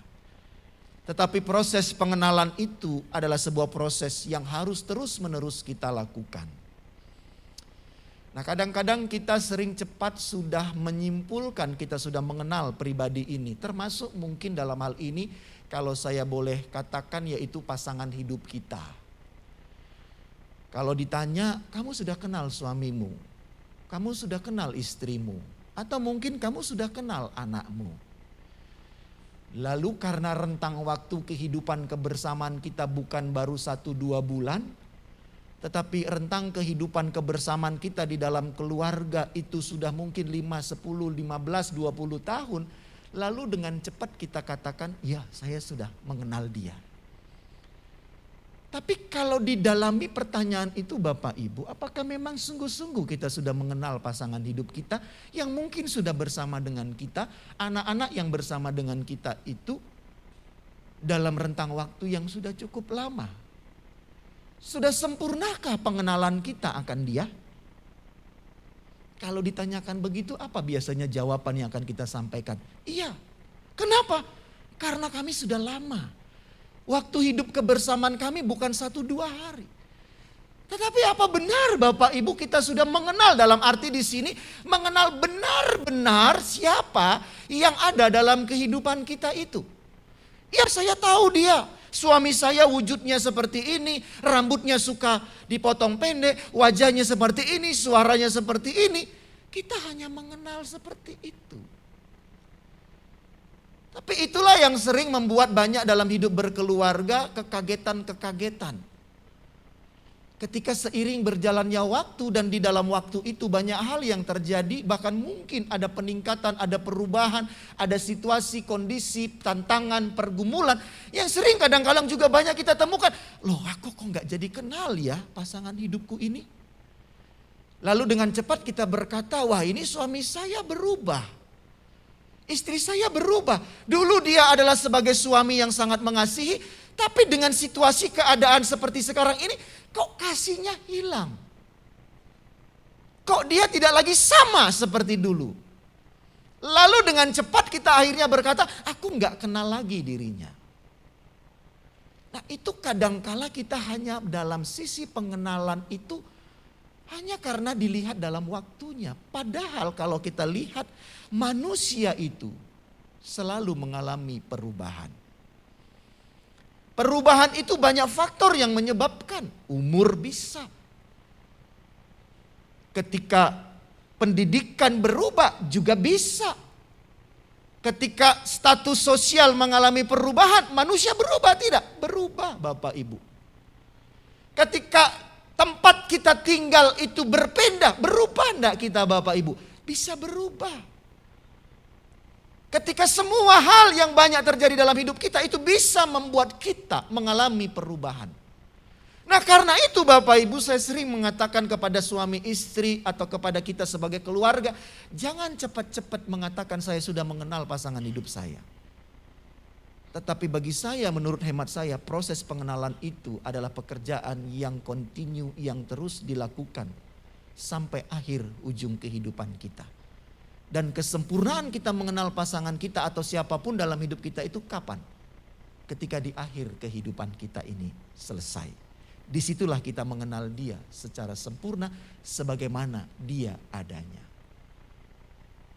Tetapi proses pengenalan itu adalah sebuah proses yang harus terus-menerus kita lakukan. Nah, kadang-kadang kita sering cepat sudah menyimpulkan kita sudah mengenal pribadi ini. Termasuk mungkin dalam hal ini kalau saya boleh katakan yaitu pasangan hidup kita. Kalau ditanya, kamu sudah kenal suamimu, kamu sudah kenal istrimu, atau mungkin kamu sudah kenal anakmu. Lalu karena rentang waktu kehidupan kebersamaan kita bukan baru 1-2 bulan, tetapi rentang kehidupan kebersamaan kita di dalam keluarga itu sudah mungkin 5, 10, 15, 20 tahun. Lalu dengan cepat kita katakan, ya saya sudah mengenal dia. Tapi kalau didalami pertanyaan itu Bapak Ibu, apakah memang sungguh-sungguh kita sudah mengenal pasangan hidup kita yang mungkin sudah bersama dengan kita, anak-anak yang bersama dengan kita itu dalam rentang waktu yang sudah cukup lama? Sudah sempurnakah pengenalan kita akan dia? Kalau ditanyakan begitu, apa biasanya jawaban yang akan kita sampaikan? Iya. Kenapa? Karena kami sudah lama. Waktu hidup kebersamaan kami bukan 1-2 hari. Tetapi apa benar Bapak Ibu kita sudah mengenal, dalam arti di sini mengenal benar-benar siapa yang ada dalam kehidupan kita itu? Ya, saya tahu dia. Suami saya wujudnya seperti ini, rambutnya suka dipotong pendek, wajahnya seperti ini, suaranya seperti ini. Kita hanya mengenal seperti itu. Tapi itulah yang sering membuat banyak dalam hidup berkeluarga kekagetan-kekagetan. Ketika seiring berjalannya waktu dan di dalam waktu itu banyak hal yang terjadi, bahkan mungkin ada peningkatan, ada perubahan, ada situasi, kondisi, tantangan, pergumulan yang sering kadang-kadang juga banyak kita temukan. Loh, aku kok gak jadi kenal ya pasangan hidupku ini? Lalu dengan cepat kita berkata, wah ini suami saya berubah. Istri saya berubah. Dulu dia adalah sebagai suami yang sangat mengasihi, tapi dengan situasi keadaan seperti sekarang ini, kok kasihnya hilang? Kok dia tidak lagi sama seperti dulu? Lalu dengan cepat kita akhirnya berkata, aku nggak kenal lagi dirinya. Nah itu kadangkala kita hanya dalam sisi pengenalan itu hanya karena dilihat dalam waktunya. Padahal kalau kita lihat manusia itu selalu mengalami perubahan. Perubahan itu banyak faktor yang menyebabkan. Umur bisa. Ketika pendidikan berubah juga bisa. Ketika status sosial mengalami perubahan, manusia berubah tidak? Berubah Bapak Ibu. Ketika tempat kita tinggal itu berpindah, berubah enggak kita Bapak Ibu? Bisa berubah. Ketika semua hal yang banyak terjadi dalam hidup kita itu bisa membuat kita mengalami perubahan. Nah karena itu Bapak Ibu saya sering mengatakan kepada suami istri atau kepada kita sebagai keluarga, jangan cepat-cepat mengatakan saya sudah mengenal pasangan hidup saya. Tetapi bagi saya, menurut hemat saya, proses pengenalan itu adalah pekerjaan yang kontinu, yang terus dilakukan sampai akhir ujung kehidupan kita. Dan kesempurnaan kita mengenal pasangan kita atau siapapun dalam hidup kita itu kapan? Ketika di akhir kehidupan kita ini selesai. Disitulah kita mengenal dia secara sempurna sebagaimana dia adanya.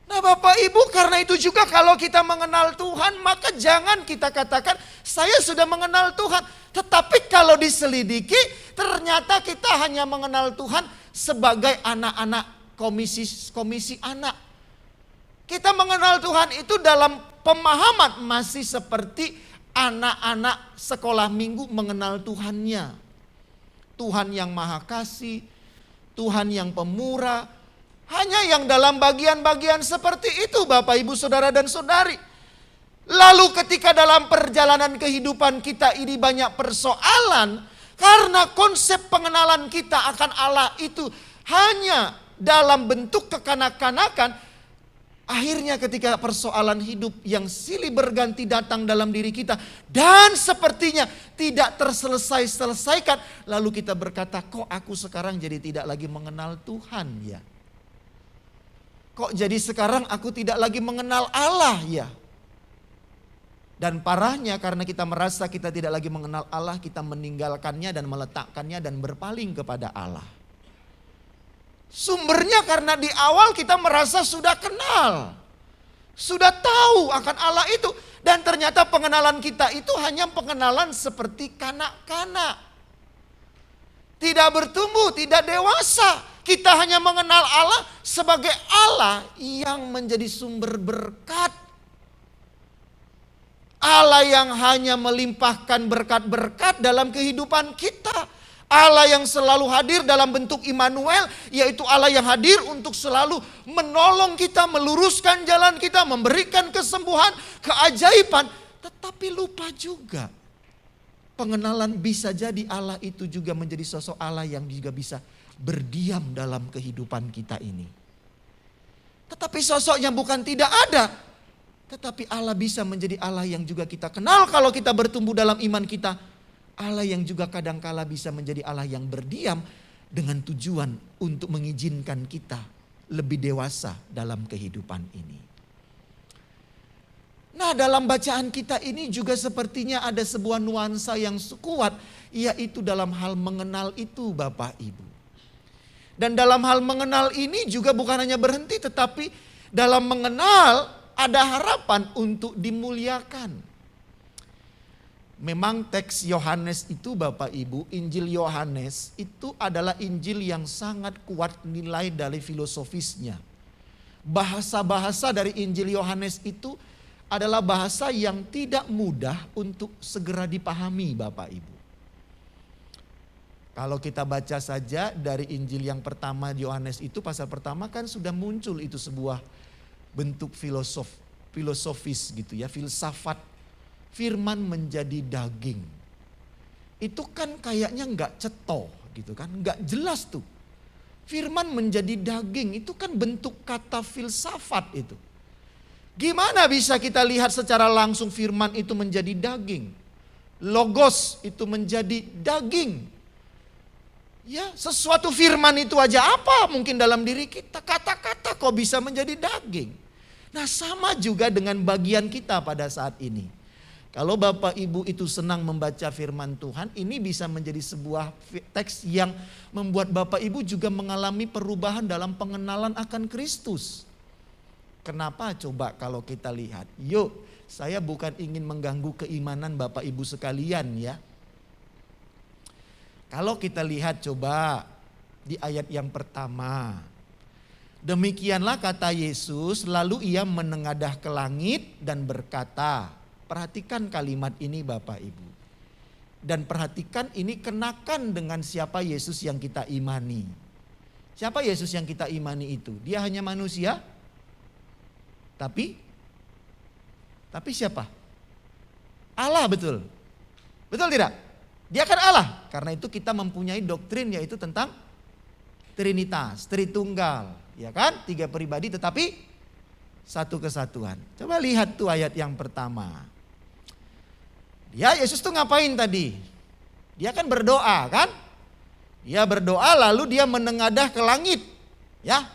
Nah Bapak Ibu, karena itu juga kalau kita mengenal Tuhan, maka jangan kita katakan saya sudah mengenal Tuhan. Tetapi kalau diselidiki, ternyata kita hanya mengenal Tuhan sebagai anak-anak komisi anak. Kita mengenal Tuhan itu dalam pemahaman masih seperti anak-anak sekolah minggu mengenal Tuhannya. Tuhan yang maha kasih, Tuhan yang pemurah. Hanya yang dalam bagian-bagian seperti itu Bapak Ibu Saudara dan Saudari. Lalu ketika dalam perjalanan kehidupan kita ini banyak persoalan. Karena konsep pengenalan kita akan Allah itu hanya dalam bentuk kekanak-kanakan. Akhirnya ketika persoalan hidup yang silih berganti datang dalam diri kita. Dan sepertinya tidak terselesaikan. Lalu kita berkata, kok aku sekarang jadi tidak lagi mengenal Tuhan ya? Kok jadi sekarang aku tidak lagi mengenal Allah ya? Dan parahnya karena kita merasa kita tidak lagi mengenal Allah, kita meninggalkannya dan meletakkannya dan berpaling kepada Allah. Sumbernya karena di awal kita merasa sudah kenal. Sudah tahu akan Allah itu. Dan ternyata pengenalan kita itu hanya pengenalan seperti kanak-kanak. Tidak bertumbuh, tidak dewasa. Kita hanya mengenal Allah sebagai Allah yang menjadi sumber berkat. Allah yang hanya melimpahkan berkat-berkat dalam kehidupan kita. Allah yang selalu hadir dalam bentuk Immanuel, yaitu Allah yang hadir untuk selalu menolong kita, meluruskan jalan kita, memberikan kesembuhan, keajaiban. Tetapi lupa juga pengenalan bisa jadi Allah itu juga menjadi sosok Allah yang juga bisa berdiam dalam kehidupan kita ini. Tetapi sosoknya bukan tidak ada. Tetapi Allah bisa menjadi Allah yang juga kita kenal kalau kita bertumbuh dalam iman kita. Allah yang juga kadangkala bisa menjadi Allah yang berdiam dengan tujuan untuk mengizinkan kita lebih dewasa dalam kehidupan ini. Nah, dalam bacaan kita ini juga sepertinya ada sebuah nuansa yang kuat, yaitu dalam hal mengenal itu Bapak Ibu. Dan dalam hal mengenal ini juga bukan hanya berhenti, tetapi dalam mengenal ada harapan untuk dimuliakan. Memang teks Yohanes itu Bapak Ibu, Injil Yohanes itu adalah Injil yang sangat kuat nilai dari filosofisnya. Bahasa-bahasa dari Injil Yohanes itu adalah bahasa yang tidak mudah untuk segera dipahami Bapak Ibu. Kalau kita baca saja dari Injil yang pertama Yohanes itu pasal pertama kan sudah muncul itu sebuah bentuk filosofis gitu ya, filsafat. Firman menjadi daging. Itu kan kayaknya nggak ceto gitu kan, nggak jelas tuh. Firman menjadi daging itu kan bentuk kata filsafat itu. Gimana bisa kita lihat secara langsung firman itu menjadi daging? Logos itu menjadi daging. Ya, sesuatu firman itu aja apa mungkin dalam diri kita. Kata-kata kok bisa menjadi daging. Nah, sama juga dengan bagian kita pada saat ini. Kalau Bapak Ibu itu senang membaca firman Tuhan, ini bisa menjadi sebuah teks yang membuat Bapak Ibu juga mengalami perubahan dalam pengenalan akan Kristus. Kenapa coba kalau kita lihat? Yuk, saya bukan ingin mengganggu keimanan Bapak Ibu sekalian ya. Kalau kita lihat coba di ayat yang pertama. Demikianlah kata Yesus, lalu ia menengadah ke langit dan berkata. Perhatikan kalimat ini Bapak Ibu. Dan perhatikan ini kenakan dengan siapa Yesus yang kita imani. Siapa Yesus yang kita imani itu? Dia hanya manusia? Tapi siapa? Allah, betul. Betul tidak? Dia kan Allah. Karena itu kita mempunyai doktrin yaitu tentang Trinitas, Tritunggal. Ya kan? 3 pribadi tetapi satu kesatuan. Coba lihat tuh ayat yang pertama. Yesus tuh ngapain tadi? Dia kan berdoa kan? Dia berdoa lalu dia menengadah ke langit. Ya.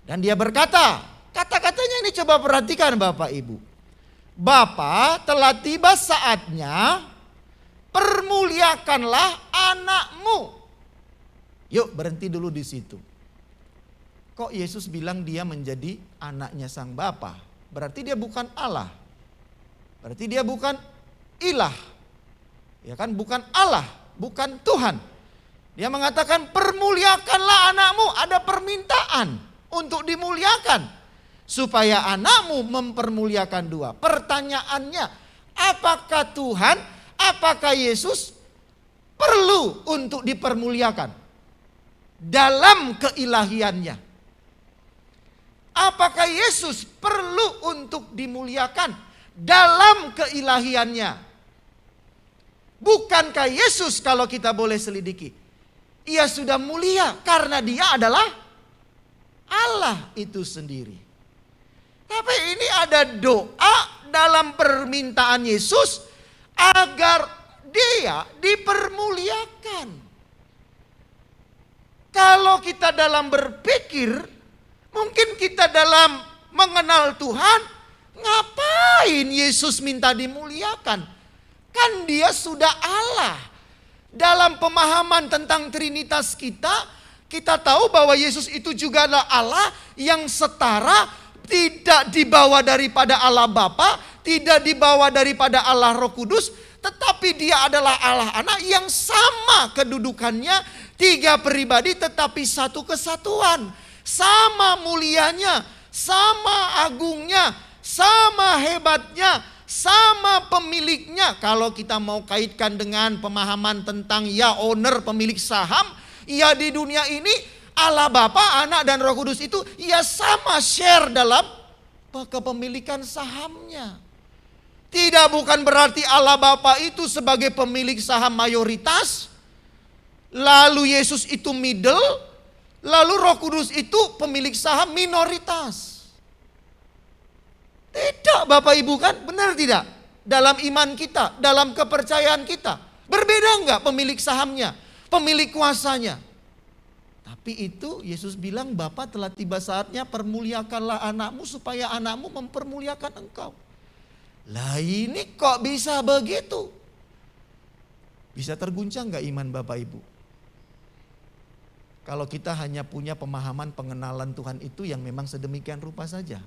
Dan dia berkata, kata-katanya ini coba perhatikan Bapak Ibu. Bapa, telah tiba saatnya, permuliakanlah anakmu. Yuk berhenti dulu di situ. Kok Yesus bilang dia menjadi anaknya sang Bapa? Berarti dia bukan Allah. Berarti dia bukan ilah. Ya kan, bukan Allah, bukan Tuhan. Dia mengatakan permuliakanlah anakmu, ada permintaan untuk dimuliakan. Supaya anakmu mempermuliakan dua. Pertanyaannya, apakah Tuhan, apakah Yesus perlu untuk dipermuliakan dalam keilahiannya? Apakah Yesus perlu untuk dimuliakan dalam keilahiannya? Bukankah Yesus, kalau kita boleh selidiki, ia sudah mulia karena dia adalah Allah itu sendiri. Tapi ini ada doa dalam permintaan Yesus agar dia dipermuliakan. Kalau kita dalam berpikir, mungkin kita dalam mengenal Tuhan, ngapain Yesus minta dimuliakan? Kan dia sudah Allah. Dalam pemahaman tentang Trinitas kita tahu bahwa Yesus itu juga adalah Allah yang setara, tidak dibawa daripada Allah Bapa, tidak dibawa daripada Allah Roh Kudus, tetapi dia adalah Allah Anak yang sama kedudukannya, 3 pribadi tetapi satu kesatuan. Sama mulianya, sama agungnya, sama hebatnya, sama pemiliknya. Kalau kita mau kaitkan dengan pemahaman tentang ya owner, pemilik saham, ya di dunia ini Allah Bapa, Anak dan Roh Kudus itu ya sama share dalam kepemilikan sahamnya. Tidak, bukan berarti Allah Bapa itu sebagai pemilik saham mayoritas, lalu Yesus itu middle, lalu Roh Kudus itu pemilik saham minoritas. Tidak Bapak Ibu, kan? Benar tidak? Dalam iman kita, dalam kepercayaan kita. Berbeda enggak pemilik sahamnya, pemilik kuasanya? Tapi itu Yesus bilang, Bapa telah tiba saatnya permuliakanlah anakmu supaya anakmu mempermuliakan engkau. Lah ini kok bisa begitu? Bisa terguncang enggak iman Bapak Ibu? Kalau kita hanya punya pemahaman pengenalan Tuhan itu yang memang sedemikian rupa saja.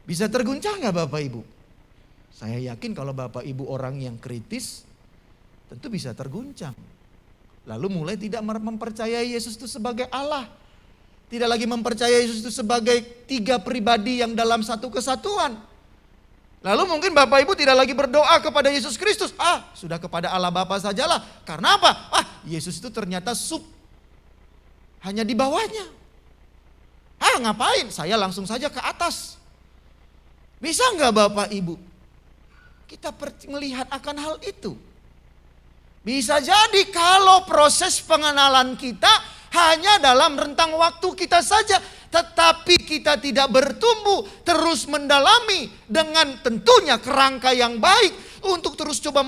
Bisa terguncang enggak Bapak Ibu? Saya yakin kalau Bapak Ibu orang yang kritis, tentu bisa terguncang. Lalu mulai tidak mempercayai Yesus itu sebagai Allah. Tidak lagi mempercayai Yesus itu sebagai 3 pribadi yang dalam satu kesatuan. Lalu mungkin Bapak Ibu tidak lagi berdoa kepada Yesus Kristus. Sudah kepada Allah Bapa sajalah. Karena apa? Yesus itu ternyata hanya di bawahnya. Ngapain? Saya langsung saja ke atas. Bisa enggak Bapak Ibu kita melihat akan hal itu? Bisa jadi kalau proses pengenalan kita hanya dalam rentang waktu kita saja, tetapi kita tidak bertumbuh, terus mendalami dengan tentunya kerangka yang baik untuk terus coba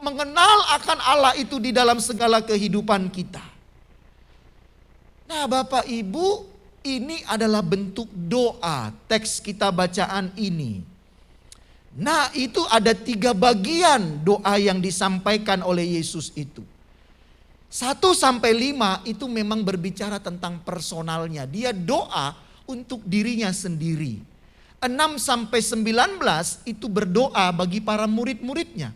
mengenal akan Allah itu di dalam segala kehidupan kita. Nah Bapak Ibu, ini adalah bentuk doa teks kita bacaan ini. Nah itu ada 3 bagian doa yang disampaikan oleh Yesus itu. 1-5 itu memang berbicara tentang personalnya. Dia doa untuk dirinya sendiri. 6-19 itu berdoa bagi para murid-muridnya.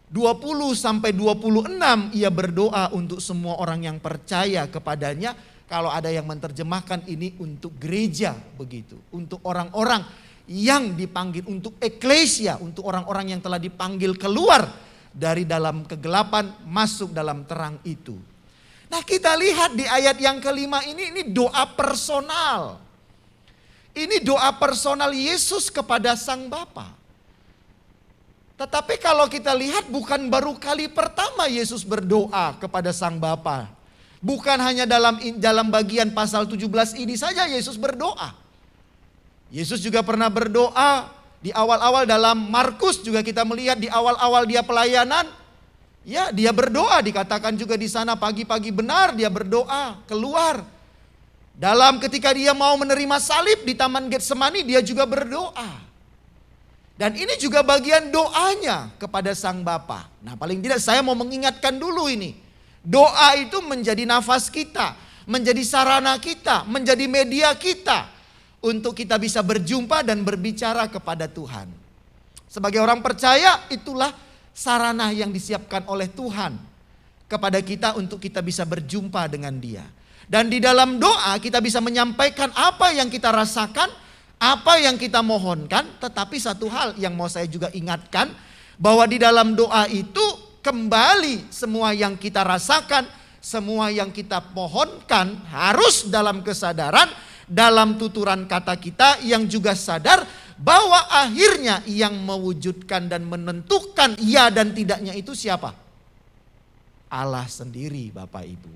20-26 ia berdoa untuk semua orang yang percaya kepadanya. Kalau ada yang menerjemahkan ini untuk gereja begitu. Untuk orang-orang yang dipanggil, untuk eklesia, untuk orang-orang yang telah dipanggil keluar dari dalam kegelapan masuk dalam terang itu. Nah kita lihat di ayat yang kelima ini doa personal. Ini doa personal Yesus kepada Sang Bapa. Tetapi kalau kita lihat bukan baru kali pertama Yesus berdoa kepada Sang Bapa. Bukan hanya dalam bagian pasal 17 ini saja Yesus berdoa. Yesus juga pernah berdoa di awal-awal dalam Markus, juga kita melihat di awal-awal dia pelayanan. Ya, dia berdoa, dikatakan juga di sana pagi-pagi benar dia berdoa keluar. Dalam ketika dia mau menerima salib di Taman Getsemani dia juga berdoa. Dan ini juga bagian doanya kepada Sang Bapa. Nah, paling tidak saya mau mengingatkan dulu ini. Doa itu menjadi nafas kita, menjadi sarana kita, menjadi media kita untuk kita bisa berjumpa dan berbicara kepada Tuhan. Sebagai orang percaya, itulah sarana yang disiapkan oleh Tuhan kepada kita untuk kita bisa berjumpa dengan Dia. Dan di dalam doa kita bisa menyampaikan apa yang kita rasakan, apa yang kita mohonkan. Tetapi satu hal yang mau saya juga ingatkan, bahwa di dalam doa itu kembali semua yang kita rasakan, semua yang kita mohonkan harus dalam kesadaran, dalam tuturan kata kita yang juga sadar bahwa akhirnya yang mewujudkan dan menentukan ya dan tidaknya itu siapa? Allah sendiri Bapak Ibu.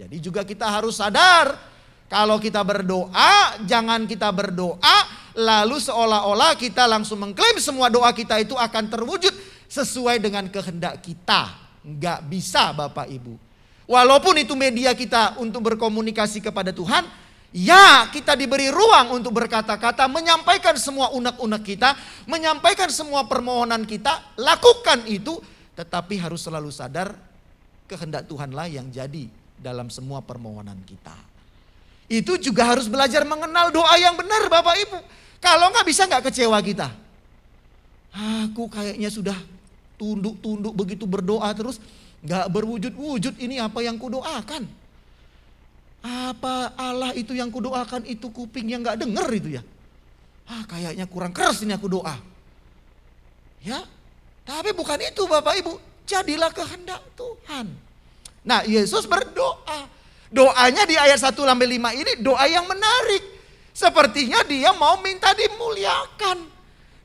Jadi juga kita harus sadar kalau kita berdoa, jangan kita berdoa lalu seolah-olah kita langsung mengklaim semua doa kita itu akan terwujud sesuai dengan kehendak kita. Enggak bisa Bapak Ibu. Walaupun itu media kita untuk berkomunikasi kepada Tuhan, ya kita diberi ruang untuk berkata-kata, menyampaikan semua unek-unek kita, menyampaikan semua permohonan kita, lakukan itu. Tetapi harus selalu sadar kehendak Tuhanlah yang jadi dalam semua permohonan kita. Itu juga harus belajar mengenal doa yang benar Bapak Ibu. Kalau nggak bisa nggak kecewa kita. Aku kayaknya sudah tunduk-tunduk begitu berdoa terus nggak berwujud-wujud, ini apa yang kudoakan? Apa Allah itu yang kudoakan itu kuping yang gak denger itu ya? Kayaknya kurang keras ini aku doa. Ya, tapi bukan itu Bapak Ibu. Jadilah kehendak Tuhan. Nah Yesus berdoa. Doanya di ayat 1-5 ini doa yang menarik. Sepertinya dia mau minta dimuliakan.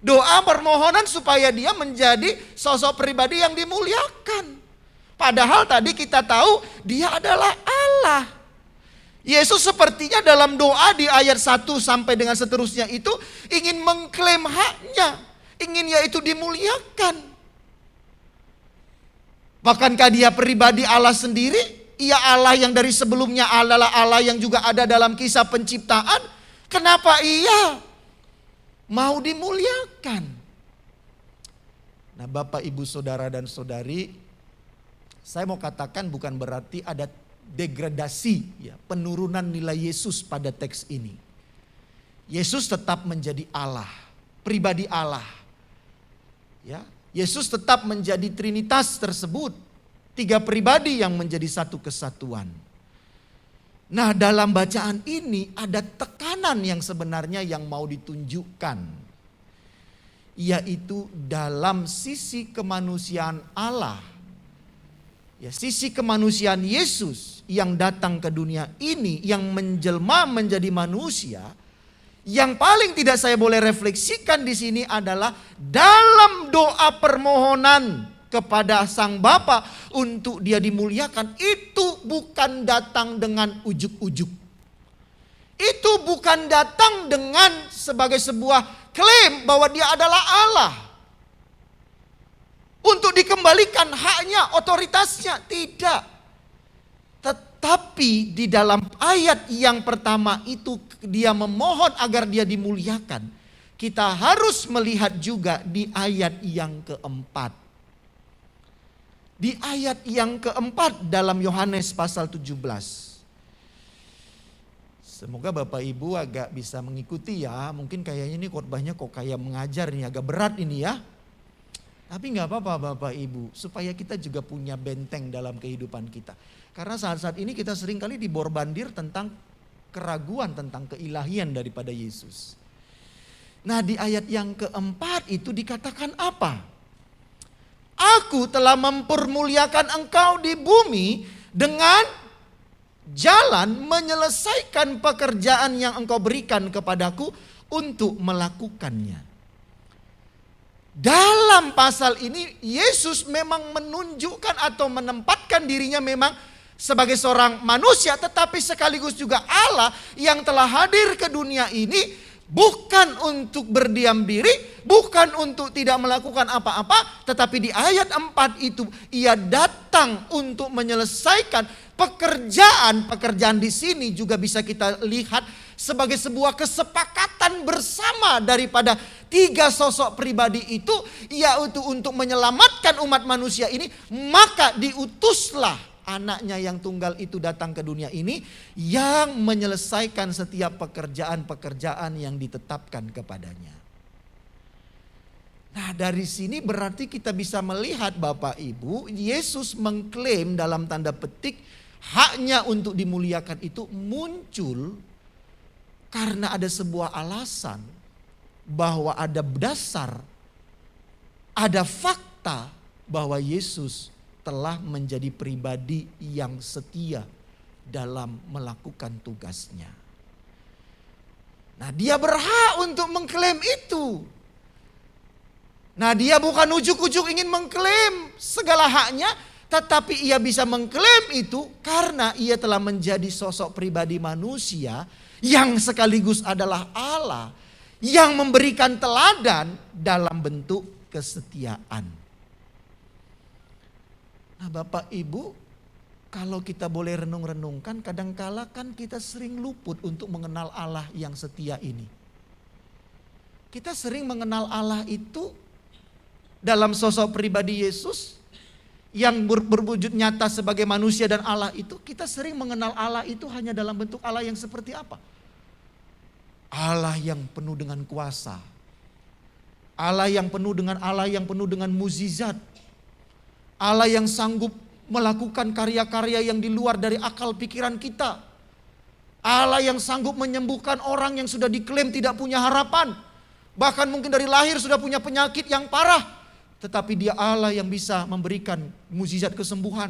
Doa permohonan supaya dia menjadi sosok pribadi yang dimuliakan. Padahal tadi kita tahu dia adalah Allah. Yesus sepertinya dalam doa di ayat 1 sampai dengan seterusnya itu ingin mengklaim haknya. Ingin yaitu dimuliakan. Bahkankah dia pribadi Allah sendiri? Ia Allah yang dari sebelumnya adalah Allah yang juga ada dalam kisah penciptaan. Kenapa ia mau dimuliakan? Nah, Bapak, Ibu, Saudara dan Saudari, saya mau katakan bukan berarti ada degradasi, ya, penurunan nilai Yesus pada teks ini. Yesus tetap menjadi Allah, pribadi Allah. Ya, Yesus tetap menjadi Trinitas tersebut. 3 pribadi yang menjadi satu kesatuan. Nah, dalam bacaan ini ada tekanan yang sebenarnya yang mau ditunjukkan. Yaitu dalam sisi kemanusiaan Allah. Ya, sisi kemanusiaan Yesus yang datang ke dunia ini, yang menjelma menjadi manusia. Yang paling tidak saya boleh refleksikan di sini adalah dalam doa permohonan kepada Sang Bapa untuk dia dimuliakan, itu bukan datang dengan ujuk-ujuk. Itu bukan datang dengan sebagai sebuah klaim bahwa dia adalah Allah. Untuk dikembalikan haknya, otoritasnya, tidak. Tetapi di dalam ayat yang pertama itu dia memohon agar dia dimuliakan. Kita harus melihat juga di ayat yang keempat. Di ayat yang keempat dalam Yohanes pasal 17. Semoga Bapak Ibu agak bisa mengikuti ya. Mungkin kayaknya ini khotbahnya kok kayak mengajar nih, agak berat ini ya. Tapi gak apa-apa Bapak Ibu, supaya kita juga punya benteng dalam kehidupan kita. Karena saat-saat ini kita sering kali diborbandir tentang keraguan tentang keilahian daripada Yesus. Nah, di ayat yang keempat itu dikatakan apa? Aku telah mempermuliakan engkau di bumi dengan jalan menyelesaikan pekerjaan yang engkau berikan kepadaku untuk melakukannya. Dalam pasal ini Yesus memang menunjukkan atau menempatkan dirinya memang sebagai seorang manusia, tetapi sekaligus juga Allah yang telah hadir ke dunia ini. Bukan untuk berdiam diri, bukan untuk tidak melakukan apa-apa, tetapi di ayat 4 itu ia datang untuk menyelesaikan pekerjaan di sini juga bisa kita lihat sebagai sebuah kesepakatan bersama daripada 3 sosok pribadi itu, yaitu untuk menyelamatkan umat manusia ini, maka diutuslah anaknya yang tunggal itu datang ke dunia ini yang menyelesaikan setiap pekerjaan-pekerjaan yang ditetapkan kepadanya. Nah, dari sini berarti kita bisa melihat Bapak Ibu, Yesus mengklaim dalam tanda petik haknya untuk dimuliakan itu muncul karena ada sebuah alasan bahwa ada dasar, ada fakta bahwa Yesus telah menjadi pribadi yang setia dalam melakukan tugasnya. Nah, dia berhak untuk mengklaim itu. Nah, dia bukan ujuk-ujuk ingin mengklaim segala haknya, tetapi ia bisa mengklaim itu karena ia telah menjadi sosok pribadi manusia yang sekaligus adalah Allah yang memberikan teladan dalam bentuk kesetiaan. Nah, Bapak Ibu, kalau kita boleh renung-renungkan, kadangkala kan kita sering luput untuk mengenal Allah yang setia ini. Kita sering mengenal Allah itu dalam sosok pribadi Yesus yang berwujud nyata sebagai manusia dan Allah itu. Kita sering mengenal Allah itu hanya dalam bentuk Allah yang seperti apa? Allah yang penuh dengan kuasa. Allah yang penuh dengan mukjizat. Allah yang sanggup melakukan karya-karya yang di luar dari akal pikiran kita. Allah yang sanggup menyembuhkan orang yang sudah diklaim tidak punya harapan. Bahkan mungkin dari lahir sudah punya penyakit yang parah. Tetapi dia Allah yang bisa memberikan mukjizat kesembuhan.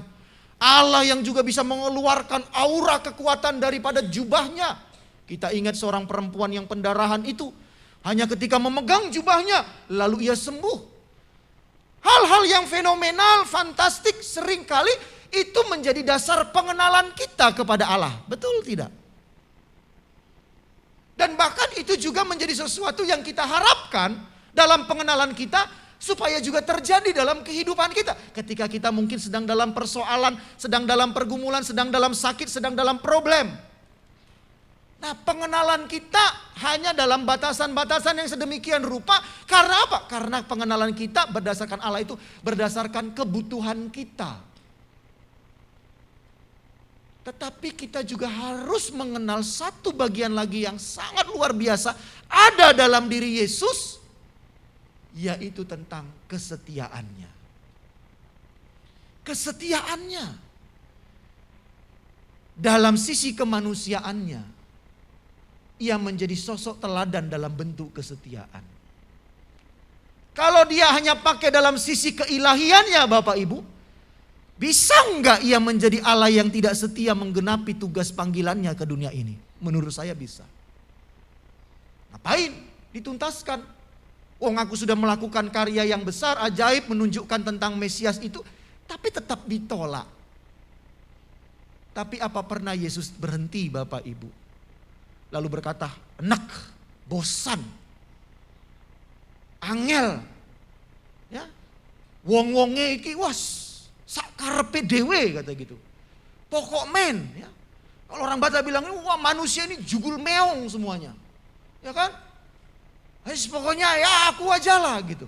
Allah yang juga bisa mengeluarkan aura kekuatan daripada jubahnya. Kita ingat seorang perempuan yang pendarahan itu. Hanya ketika memegang jubahnya, lalu ia sembuh. Hal-hal yang fenomenal, fantastik, seringkali itu menjadi dasar pengenalan kita kepada Allah. Betul tidak? Dan bahkan itu juga menjadi sesuatu yang kita harapkan dalam pengenalan kita, supaya juga terjadi dalam kehidupan kita. Ketika kita mungkin sedang dalam persoalan, sedang dalam pergumulan, sedang dalam sakit, sedang dalam problem. Nah, pengenalan kita hanya dalam batasan-batasan yang sedemikian rupa. Karena apa? Karena pengenalan kita berdasarkan Allah itu berdasarkan kebutuhan kita. Tetapi kita juga harus mengenal satu bagian lagi yang sangat luar biasa ada dalam diri Yesus, yaitu tentang kesetiaannya. Kesetiaannya dalam sisi kemanusiaannya. Ia menjadi sosok teladan dalam bentuk kesetiaan. Kalau dia hanya pakai dalam sisi keilahiannya Bapak Ibu, bisa enggak ia menjadi Allah yang tidak setia menggenapi tugas panggilannya ke dunia ini? Menurut saya bisa. Ngapain dituntaskan? Wong aku sudah melakukan karya yang besar, ajaib, menunjukkan tentang Mesias itu, tapi tetap ditolak. Tapi apa pernah Yesus berhenti Bapak Ibu? Lalu berkata, enak, bosan, angel, ya, wong-wonge iki was sakarepe dhewe kata gitu. Pokok men, ya. Kalau orang Batak bilang, wah manusia ini jugul meong semuanya, ya kan? Pokoknya ya aku aja lah gitu.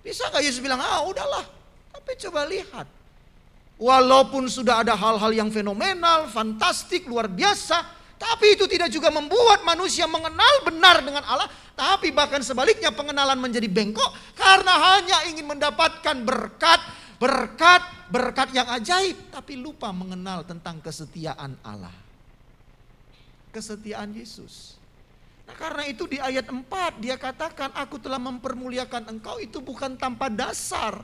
Bisa gak Yesus bilang, udahlah. Tapi coba lihat. Walaupun sudah ada hal-hal yang fenomenal, fantastik, luar biasa. Tapi itu tidak juga membuat manusia mengenal benar dengan Allah. Tapi bahkan sebaliknya pengenalan menjadi bengkok. Karena hanya ingin mendapatkan berkat yang ajaib. Tapi lupa mengenal tentang kesetiaan Allah. Kesetiaan Yesus. Nah, karena itu di ayat 4 dia katakan, aku telah mempermuliakan engkau itu bukan tanpa dasar.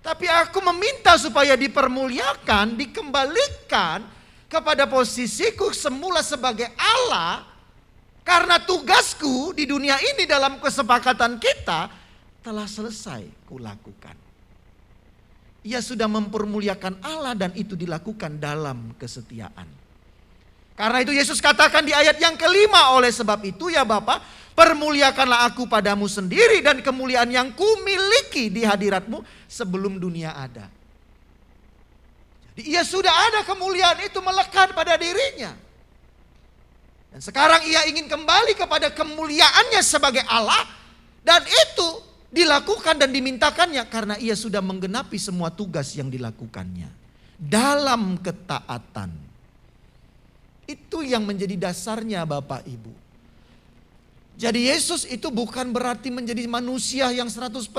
Tapi aku meminta supaya dipermuliakan, dikembalikan kepada posisiku semula sebagai Allah. Karena tugasku di dunia ini dalam kesepakatan kita telah selesai kulakukan. Ia sudah mempermuliakan Allah dan itu dilakukan dalam kesetiaan. Karena itu Yesus katakan di ayat yang kelima, oleh sebab itu ya Bapa, permuliakanlah aku padamu sendiri dan kemuliaan yang kumiliki di hadiratmu sebelum dunia ada. Jadi ia sudah ada kemuliaan itu melekat pada dirinya. Dan sekarang ia ingin kembali kepada kemuliaannya sebagai Allah. Dan itu dilakukan dan dimintakannya karena ia sudah menggenapi semua tugas yang dilakukannya. Dalam ketaatan. Itu yang menjadi dasarnya Bapak Ibu. Jadi Yesus itu bukan berarti menjadi manusia yang 100%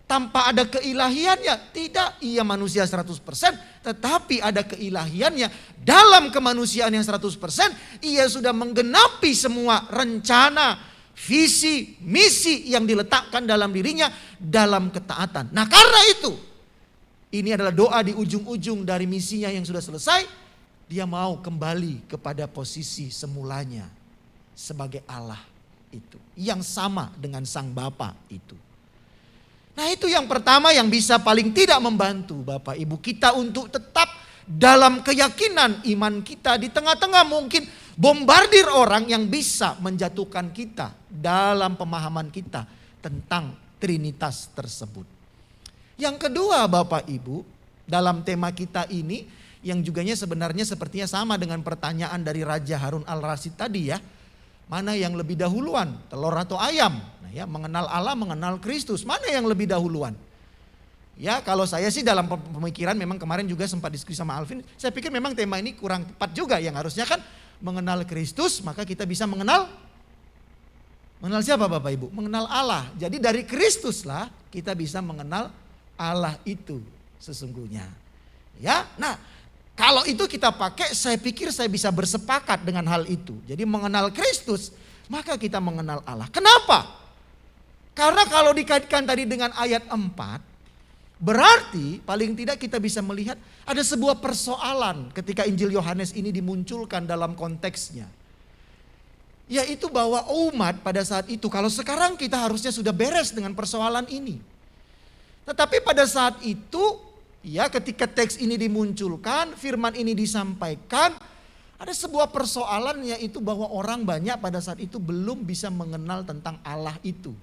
tanpa ada keilahiannya. Tidak, ia manusia 100%. Tetapi ada keilahiannya. Dalam kemanusiaan yang 100%. Ia sudah menggenapi semua rencana, visi, misi yang diletakkan dalam dirinya dalam ketaatan. Nah karena itu. Ini adalah doa di ujung-ujung dari misinya yang sudah selesai. Dia mau kembali kepada posisi semulanya. Sebagai Allah itu. Yang sama dengan Sang Bapa itu. Nah itu yang pertama yang bisa paling tidak membantu Bapak Ibu kita untuk tetap dalam keyakinan iman kita di tengah-tengah mungkin bombardir orang yang bisa menjatuhkan kita dalam pemahaman kita tentang Trinitas tersebut. Yang kedua Bapak Ibu, dalam tema kita ini yang juganya sebenarnya sepertinya sama dengan pertanyaan dari Raja Harun Al-Rasyid tadi ya. Mana yang lebih dahuluan, telur atau ayam? Nah ya, mengenal Allah, mengenal Kristus, mana yang lebih dahuluan? Ya kalau saya sih dalam pemikiran memang kemarin juga sempat diskusi sama Alvin. Saya pikir memang tema ini kurang tepat juga. Yang harusnya kan mengenal Kristus, maka kita bisa mengenal siapa Bapak Ibu? Mengenal Allah. Jadi dari Kristus lah kita bisa mengenal Allah itu sesungguhnya. Ya, nah kalau itu kita pakai, saya pikir saya bisa bersepakat dengan hal itu. Jadi mengenal Kristus, maka kita mengenal Allah. Kenapa? Karena kalau dikaitkan tadi dengan ayat 4, berarti paling tidak kita bisa melihat ada sebuah persoalan ketika Injil Yohanes ini dimunculkan dalam konteksnya. Yaitu bahwa umat pada saat itu, kalau sekarang kita harusnya sudah beres dengan persoalan ini. Tetapi pada saat itu, ya ketika teks ini dimunculkan, firman ini disampaikan, ada sebuah persoalan yaitu bahwa orang banyak pada saat itu belum bisa mengenal tentang Allah itu.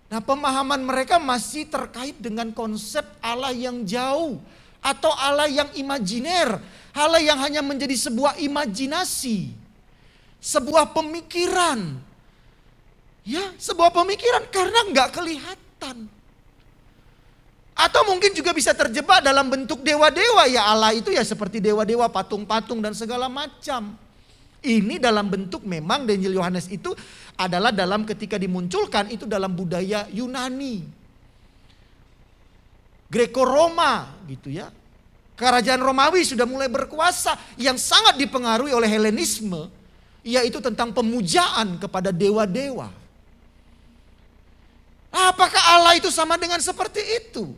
Nah, pemahaman mereka masih terkait dengan konsep Allah yang jauh atau Allah yang imajiner, Allah yang hanya menjadi sebuah imajinasi. Sebuah pemikiran. Ya, sebuah pemikiran karena nggak kelihatan. Atau mungkin juga bisa terjebak dalam bentuk dewa-dewa. Ya Allah itu ya seperti dewa-dewa, patung-patung dan segala macam. Ini dalam bentuk memang Injil Yohanes itu adalah dalam ketika dimunculkan itu dalam budaya Yunani. Greko-Roma gitu ya. Kerajaan Romawi sudah mulai berkuasa yang sangat dipengaruhi oleh Helenisme. Yaitu tentang pemujaan kepada dewa-dewa. Apakah Allah itu sama dengan seperti itu?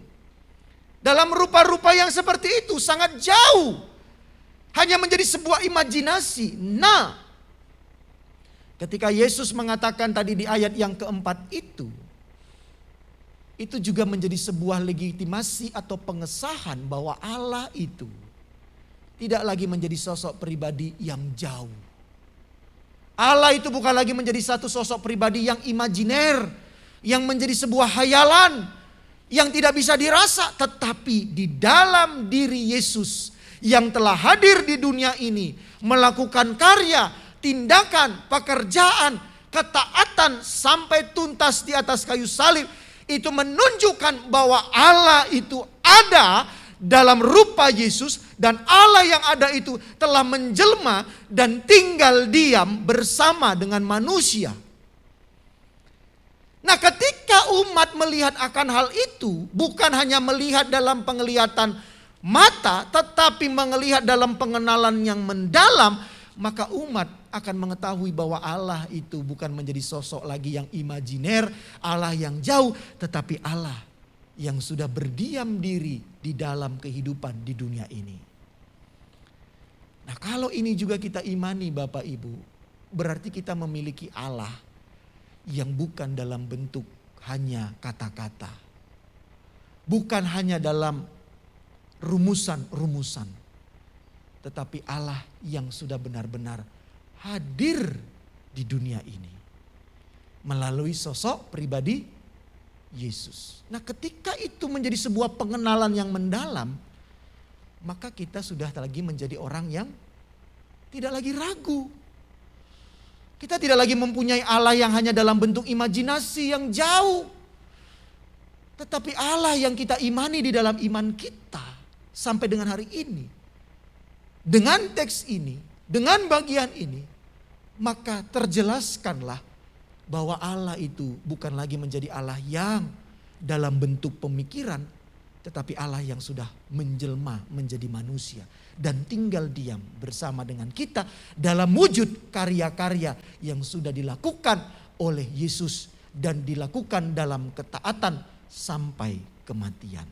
Dalam rupa-rupa yang seperti itu sangat jauh. Hanya menjadi sebuah imajinasi. Nah, ketika Yesus mengatakan tadi di ayat yang keempat itu juga menjadi sebuah legitimasi atau pengesahan bahwa Allah itu tidak lagi menjadi sosok pribadi yang jauh. Allah itu bukan lagi menjadi satu sosok pribadi yang imajiner, yang menjadi sebuah hayalan, yang tidak bisa dirasa. Tetapi di dalam diri Yesus yang telah hadir di dunia ini, melakukan karya, tindakan, pekerjaan, ketaatan sampai tuntas di atas kayu salib. Itu menunjukkan bahwa Allah itu ada dalam rupa Yesus, dan Allah yang ada itu telah menjelma dan tinggal diam bersama dengan manusia. Nah, ketika umat melihat akan hal itu, bukan hanya melihat dalam penglihatan mata, tetapi melihat dalam pengenalan yang mendalam, maka umat akan mengetahui bahwa Allah itu bukan menjadi sosok lagi yang imajiner, Allah yang jauh, tetapi Allah yang sudah berdiam diri di dalam kehidupan di dunia ini. Nah, kalau ini juga kita imani Bapak Ibu, berarti kita memiliki Allah yang bukan dalam bentuk hanya kata-kata. Bukan hanya dalam rumusan-rumusan. Tetapi Allah yang sudah benar-benar hadir di dunia ini. Melalui sosok pribadi Yesus. Nah, ketika itu menjadi sebuah pengenalan yang mendalam, maka kita sudah lagi menjadi orang yang tidak lagi ragu. Kita tidak lagi mempunyai Allah yang hanya dalam bentuk imajinasi yang jauh. Tetapi Allah yang kita imani di dalam iman kita sampai dengan hari ini. Dengan teks ini, dengan bagian ini, maka terjelaskanlah bahwa Allah itu bukan lagi menjadi Allah yang dalam bentuk pemikiran, tetapi Allah yang sudah menjelma menjadi manusia dan tinggal diam bersama dengan kita dalam wujud karya-karya yang sudah dilakukan oleh Yesus dan dilakukan dalam ketaatan sampai kematian.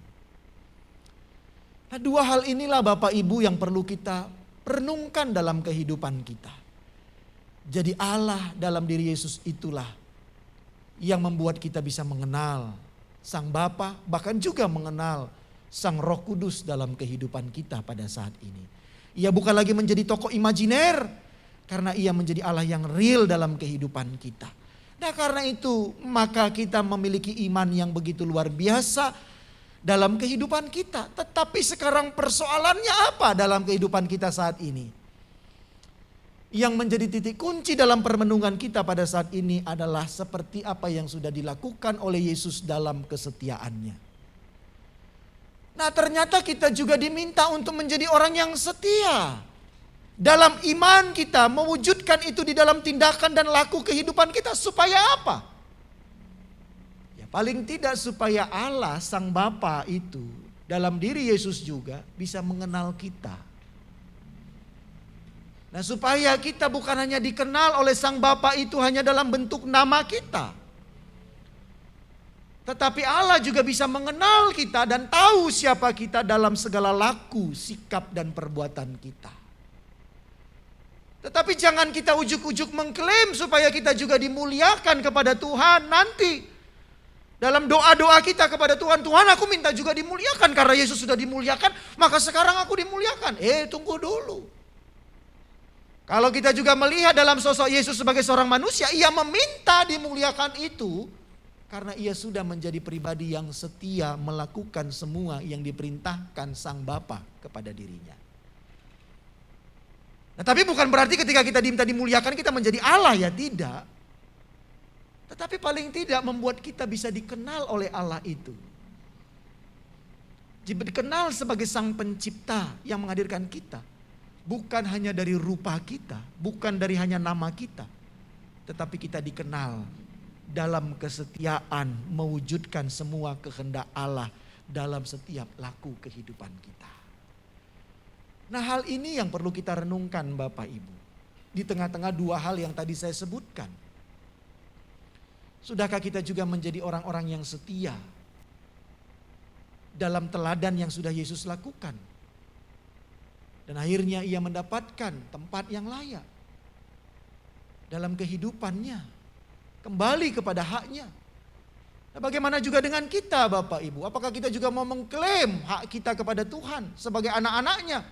Nah, dua hal inilah Bapak Ibu yang perlu kita renungkan dalam kehidupan kita. Jadi Allah dalam diri Yesus itulah yang membuat kita bisa mengenal Sang Bapa, bahkan juga mengenal Sang Roh Kudus dalam kehidupan kita pada saat ini. Ia bukan lagi menjadi tokoh imajiner, karena ia menjadi Allah yang real dalam kehidupan kita. Nah, karena itu maka kita memiliki iman yang begitu luar biasa dalam kehidupan kita. Tetapi sekarang persoalannya apa dalam kehidupan kita saat ini? Yang menjadi titik kunci dalam permenungan kita pada saat ini adalah seperti apa yang sudah dilakukan oleh Yesus dalam kesetiaannya. Nah, ternyata kita juga diminta untuk menjadi orang yang setia. Dalam iman kita mewujudkan itu di dalam tindakan dan laku kehidupan kita supaya apa? Ya, paling tidak supaya Allah Sang Bapa itu dalam diri Yesus juga bisa mengenal kita. Nah, supaya kita bukan hanya dikenal oleh Sang Bapa itu hanya dalam bentuk nama kita. Tetapi Allah juga bisa mengenal kita dan tahu siapa kita dalam segala laku, sikap dan perbuatan kita. Tetapi jangan kita ujuk-ujuk mengklaim supaya kita juga dimuliakan kepada Tuhan nanti. Dalam doa-doa kita kepada Tuhan, Tuhan aku minta juga dimuliakan karena Yesus sudah dimuliakan, maka sekarang aku dimuliakan. Tunggu dulu. Kalau kita juga melihat dalam sosok Yesus sebagai seorang manusia, ia meminta dimuliakan itu karena ia sudah menjadi pribadi yang setia melakukan semua yang diperintahkan Sang Bapa kepada dirinya. Nah, tapi bukan berarti ketika kita diminta dimuliakan kita menjadi Allah, ya tidak. Tetapi paling tidak membuat kita bisa dikenal oleh Allah itu. Dikenal sebagai Sang Pencipta yang menghadirkan kita. Bukan hanya dari rupa kita, bukan dari hanya nama kita. Tetapi kita dikenal dalam kesetiaan mewujudkan semua kehendak Allah dalam setiap laku kehidupan kita. Nah, hal ini yang perlu kita renungkan Bapak Ibu. Di tengah-tengah dua hal yang tadi saya sebutkan. Sudahkah kita juga menjadi orang-orang yang setia dalam teladan yang sudah Yesus lakukan? Dan akhirnya ia mendapatkan tempat yang layak dalam kehidupannya. Kembali kepada haknya. Nah, bagaimana juga dengan kita Bapak Ibu? Apakah kita juga mau mengklaim hak kita kepada Tuhan sebagai anak-anaknya?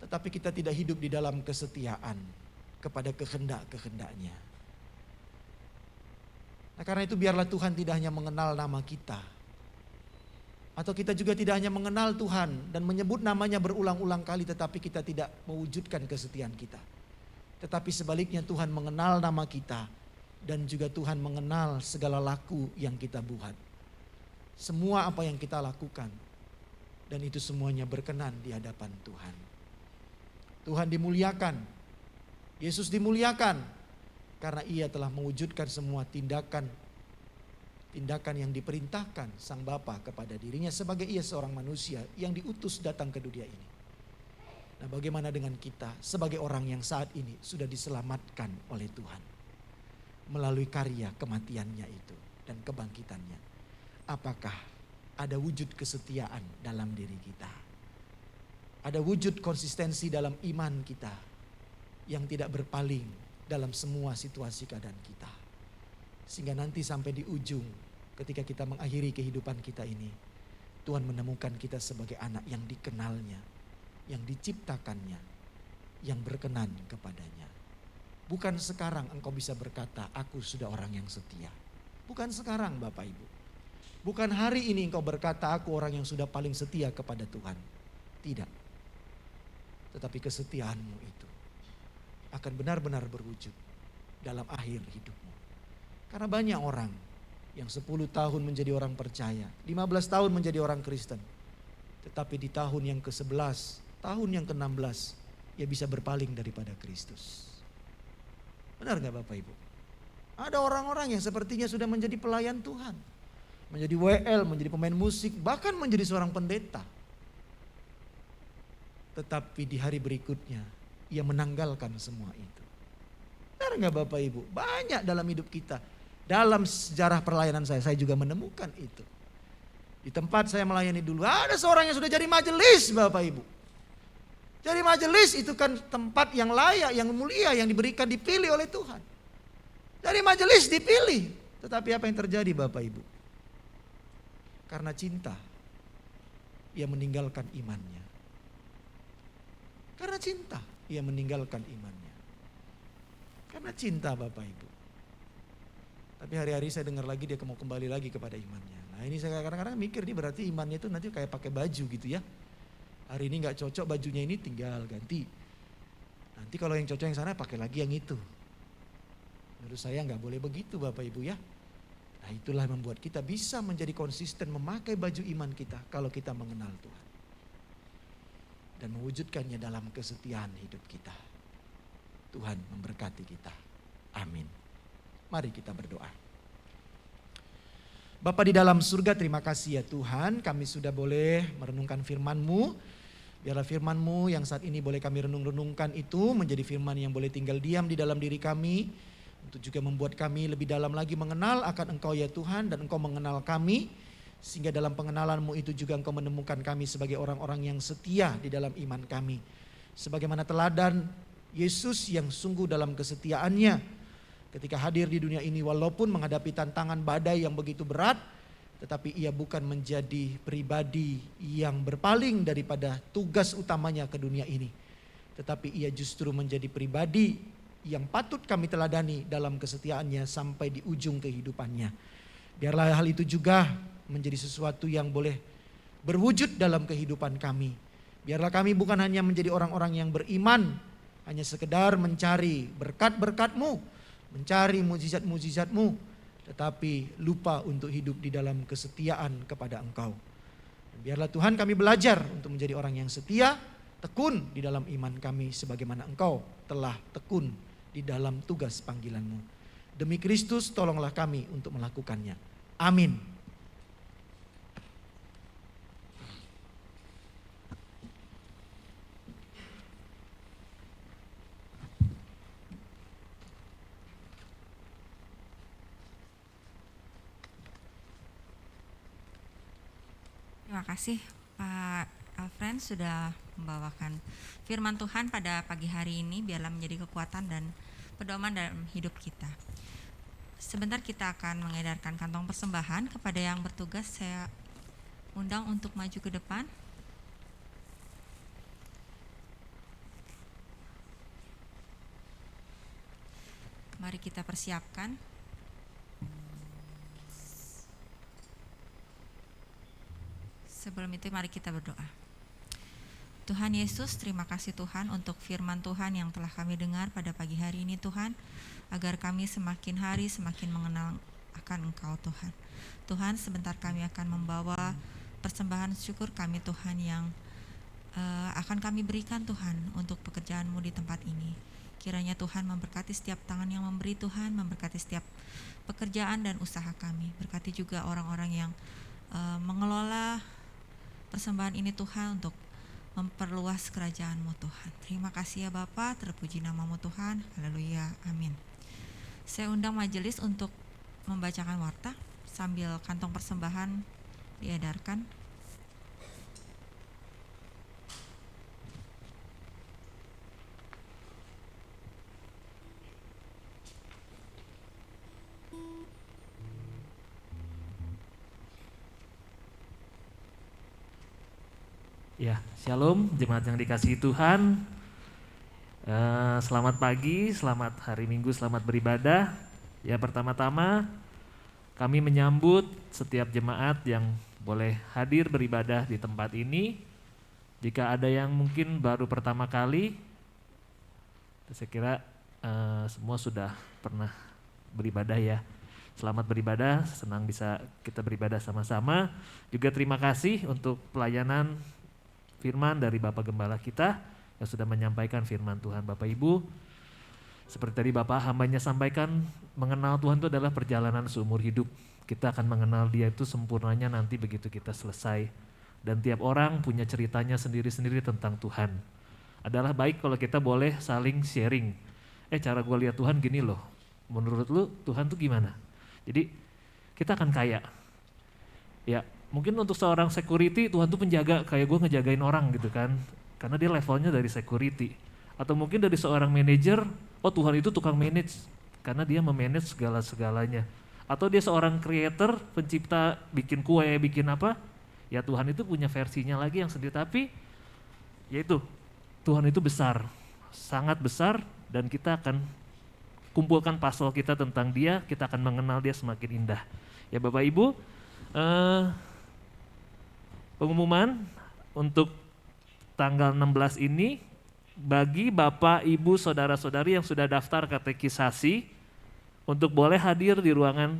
Tetapi kita tidak hidup di dalam kesetiaan kepada kehendak-kehendaknya. Nah, karena itu biarlah Tuhan tidak hanya mengenal nama kita. Atau kita juga tidak hanya mengenal Tuhan dan menyebut namanya berulang-ulang kali tetapi kita tidak mewujudkan kesetiaan kita. Tetapi sebaliknya Tuhan mengenal nama kita dan juga Tuhan mengenal segala laku yang kita buat. Semua apa yang kita lakukan dan itu semuanya berkenan di hadapan Tuhan. Tuhan dimuliakan, Yesus dimuliakan karena ia telah mewujudkan semua tindakan yang diperintahkan Sang Bapa kepada dirinya sebagai ia seorang manusia yang diutus datang ke dunia ini. Nah, bagaimana dengan kita sebagai orang yang saat ini sudah diselamatkan oleh Tuhan melalui karya kematiannya itu dan kebangkitannya? Apakah ada wujud kesetiaan dalam diri kita? Ada wujud konsistensi dalam iman kita yang tidak berpaling dalam semua situasi keadaan kita. Sehingga nanti sampai di ujung ketika kita mengakhiri kehidupan kita ini, Tuhan menemukan kita sebagai anak yang dikenalnya, yang diciptakannya, yang berkenan kepadanya. Bukan sekarang engkau bisa berkata, aku sudah orang yang setia. Bukan sekarang Bapak Ibu. Bukan hari ini engkau berkata, aku orang yang sudah paling setia kepada Tuhan. Tidak. Tetapi kesetiaanmu itu akan benar-benar berwujud dalam akhir hidupmu. Karena banyak orang yang 10 tahun menjadi orang percaya, 15 tahun menjadi orang Kristen. Tetapi di tahun yang ke-11, tahun yang ke-16, ia bisa berpaling daripada Kristus. Benar gak Bapak Ibu? Ada orang-orang yang sepertinya sudah menjadi pelayan Tuhan. Menjadi WL, menjadi pemain musik, bahkan menjadi seorang pendeta. Tetapi di hari berikutnya, ia menanggalkan semua itu. Benar gak Bapak Ibu? Banyak dalam hidup kita. Dalam sejarah perlayanan saya juga menemukan itu. Di tempat saya melayani dulu, ada seorang yang sudah jadi majelis Bapak Ibu. Jadi majelis itu kan tempat yang layak, yang mulia, yang diberikan, dipilih oleh Tuhan. Dari majelis dipilih. Tetapi apa yang terjadi Bapak Ibu? Karena cinta, ia meninggalkan imannya. Karena cinta, ia meninggalkan imannya. Karena cinta Bapak Ibu. Tapi hari-hari saya dengar lagi dia mau kembali lagi kepada imannya. Nah ini saya kadang-kadang mikir nih berarti imannya itu nanti kayak pakai baju gitu ya. Hari ini gak cocok bajunya ini tinggal ganti. Nanti kalau yang cocok yang sana pakai lagi yang itu. Menurut saya gak boleh begitu Bapak Ibu ya. Nah itulah yang membuat kita bisa menjadi konsisten memakai baju iman kita kalau kita mengenal Tuhan. Dan mewujudkannya dalam kesetiaan hidup kita. Tuhan memberkati kita. Amin. Mari kita berdoa. Bapa di dalam surga, terima kasih ya Tuhan, kami sudah boleh merenungkan firman-Mu. Biarlah firman-Mu yang saat ini boleh kami renung-renungkan itu menjadi firman yang boleh tinggal diam di dalam diri kami. Untuk juga membuat kami lebih dalam lagi mengenal akan Engkau ya Tuhan, dan Engkau mengenal kami. Sehingga dalam pengenalan-Mu itu juga Engkau menemukan kami sebagai orang-orang yang setia di dalam iman kami. Sebagaimana teladan Yesus yang sungguh dalam kesetiaannya ketika hadir di dunia ini, walaupun menghadapi tantangan badai yang begitu berat, tetapi ia bukan menjadi pribadi yang berpaling daripada tugas utamanya ke dunia ini. Tetapi ia justru menjadi pribadi yang patut kami teladani dalam kesetiaannya sampai di ujung kehidupannya. Biarlah hal itu juga menjadi sesuatu yang boleh berwujud dalam kehidupan kami. Biarlah kami bukan hanya menjadi orang-orang yang beriman, hanya sekedar mencari berkat-berkat-Mu, mencari mujizat-mujizat-Mu, tetapi lupa untuk hidup di dalam kesetiaan kepada Engkau. Dan biarlah Tuhan kami belajar untuk menjadi orang yang setia, tekun di dalam iman kami sebagaimana Engkau telah tekun di dalam tugas panggilan-Mu. Demi Kristus tolonglah kami untuk melakukannya. Amin. Terima kasih Pak Alfred sudah membawakan firman Tuhan pada pagi hari ini. Biarlah menjadi kekuatan dan pedoman dalam hidup kita. Sebentar kita akan mengedarkan kantong persembahan. Kepada yang bertugas saya undang untuk maju ke depan. Mari kita persiapkan. Sebelum itu mari kita berdoa. Tuhan Yesus, terima kasih Tuhan untuk firman Tuhan yang telah kami dengar pada pagi hari ini Tuhan, agar kami semakin hari semakin mengenal akan Engkau Tuhan. Tuhan, sebentar kami akan membawa persembahan syukur kami Tuhan yang akan kami berikan Tuhan untuk pekerjaan-Mu di tempat ini. Kiranya Tuhan memberkati setiap tangan yang memberi Tuhan, memberkati setiap pekerjaan dan usaha kami. Berkati juga orang-orang yang mengelola persembahan ini Tuhan untuk memperluas kerajaan-Mu Tuhan. Terima kasih ya Bapa, terpuji nama-Mu Tuhan. Haleluya, amin. Saya undang majelis untuk membacakan warta sambil kantong persembahan diedarkan. Ya, shalom jemaat yang dikasihi Tuhan. Selamat pagi, selamat hari Minggu, selamat beribadah. Ya, pertama-tama kami menyambut setiap jemaat yang boleh hadir beribadah di tempat ini. Jika ada yang mungkin baru pertama kali, saya kira semua sudah pernah beribadah ya. Selamat beribadah, senang bisa kita beribadah sama-sama. Juga terima kasih untuk pelayanan firman dari Bapak Gembala kita yang sudah menyampaikan firman Tuhan. Bapak Ibu, seperti tadi Bapak hambanya sampaikan, mengenal Tuhan itu adalah perjalanan seumur hidup. Kita akan mengenal Dia itu sempurnanya nanti begitu kita selesai. Dan tiap orang punya ceritanya sendiri-sendiri tentang Tuhan. Adalah baik kalau kita boleh saling sharing. Cara gue lihat Tuhan gini loh, menurut lu Tuhan tuh gimana? Jadi kita akan kaya. Ya, mungkin untuk seorang security Tuhan tuh penjaga kayak gue ngejagain orang gitu kan, karena dia levelnya dari security. Atau mungkin dari seorang manajer, oh Tuhan itu tukang manage karena dia memanage segala-segalanya. Atau dia seorang creator, pencipta, bikin kue, bikin apa, ya Tuhan itu punya versinya lagi yang sendiri. Tapi yaitu Tuhan itu besar, sangat besar, dan kita akan kumpulkan puzzle kita tentang Dia, kita akan mengenal Dia semakin indah. Ya Bapak Ibu, pengumuman untuk tanggal 16 ini bagi Bapak, Ibu, Saudara-saudari yang sudah daftar katekisasi untuk boleh hadir di ruangan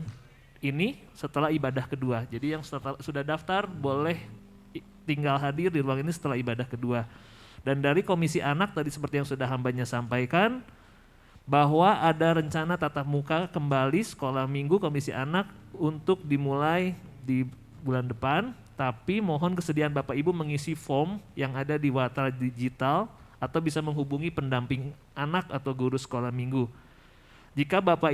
ini setelah ibadah kedua. Jadi yang sudah daftar boleh tinggal hadir di ruangan ini setelah ibadah kedua. Dan dari Komisi Anak tadi seperti yang sudah hambanya sampaikan, bahwa ada rencana tatap muka kembali sekolah minggu Komisi Anak untuk dimulai di bulan depan. Tapi mohon kesediaan Bapak Ibu mengisi form yang ada di Watra Digital atau bisa menghubungi pendamping anak atau guru sekolah minggu. Jika Bapak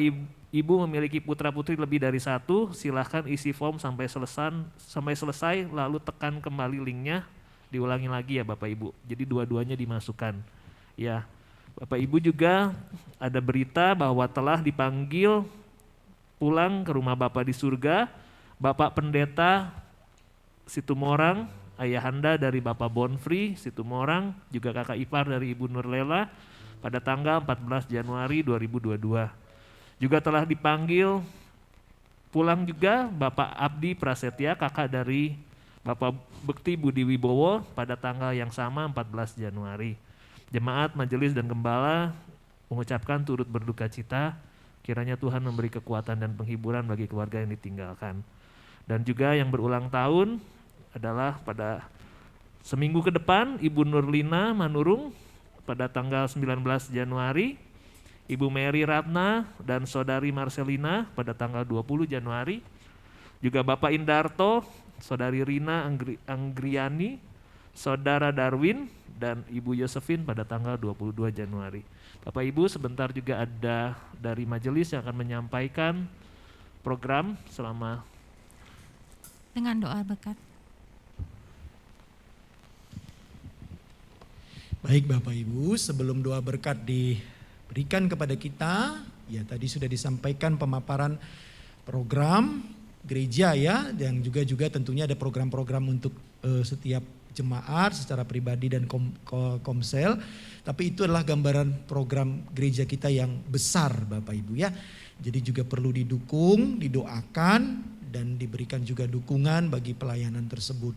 Ibu memiliki putra-putri lebih dari satu, silahkan isi form sampai selesai lalu tekan kembali linknya, diulangi lagi ya Bapak Ibu. Jadi dua-duanya dimasukkan. Ya, Bapak Ibu juga ada berita bahwa telah dipanggil pulang ke rumah Bapa di surga Bapak Pendeta Situmorang, ayahanda dari Bapak Bonfri Situmorang, juga kakak ipar dari Ibu Nurlela pada tanggal 14 Januari 2022. Juga telah dipanggil pulang juga Bapak Abdi Prasetya, kakak dari Bapak Bekti Budi Wibowo pada tanggal yang sama 14 Januari. Jemaat, majelis dan gembala mengucapkan turut berduka cita, kiranya Tuhan memberi kekuatan dan penghiburan bagi keluarga yang ditinggalkan. Dan juga yang berulang tahun adalah pada seminggu ke depan Ibu Nurlina Manurung pada tanggal 19 Januari, Ibu Mary Ratna dan Saudari Marcelina pada tanggal 20 Januari, juga Bapak Indarto, Saudari Rina Anggriani, Saudara Darwin, dan Ibu Yosefin pada tanggal 22 Januari. Bapak Ibu, sebentar juga ada dari majelis yang akan menyampaikan program selama Dengan doa berkat. Baik Bapak Ibu, sebelum doa berkat diberikan kepada kita, ya tadi sudah disampaikan pemaparan program gereja ya, yang juga tentunya ada program-program untuk setiap jemaat secara pribadi dan komsel, tapi itu adalah gambaran program gereja kita yang besar Bapak Ibu ya. Jadi juga perlu didukung, didoakan, dan diberikan juga dukungan bagi pelayanan tersebut.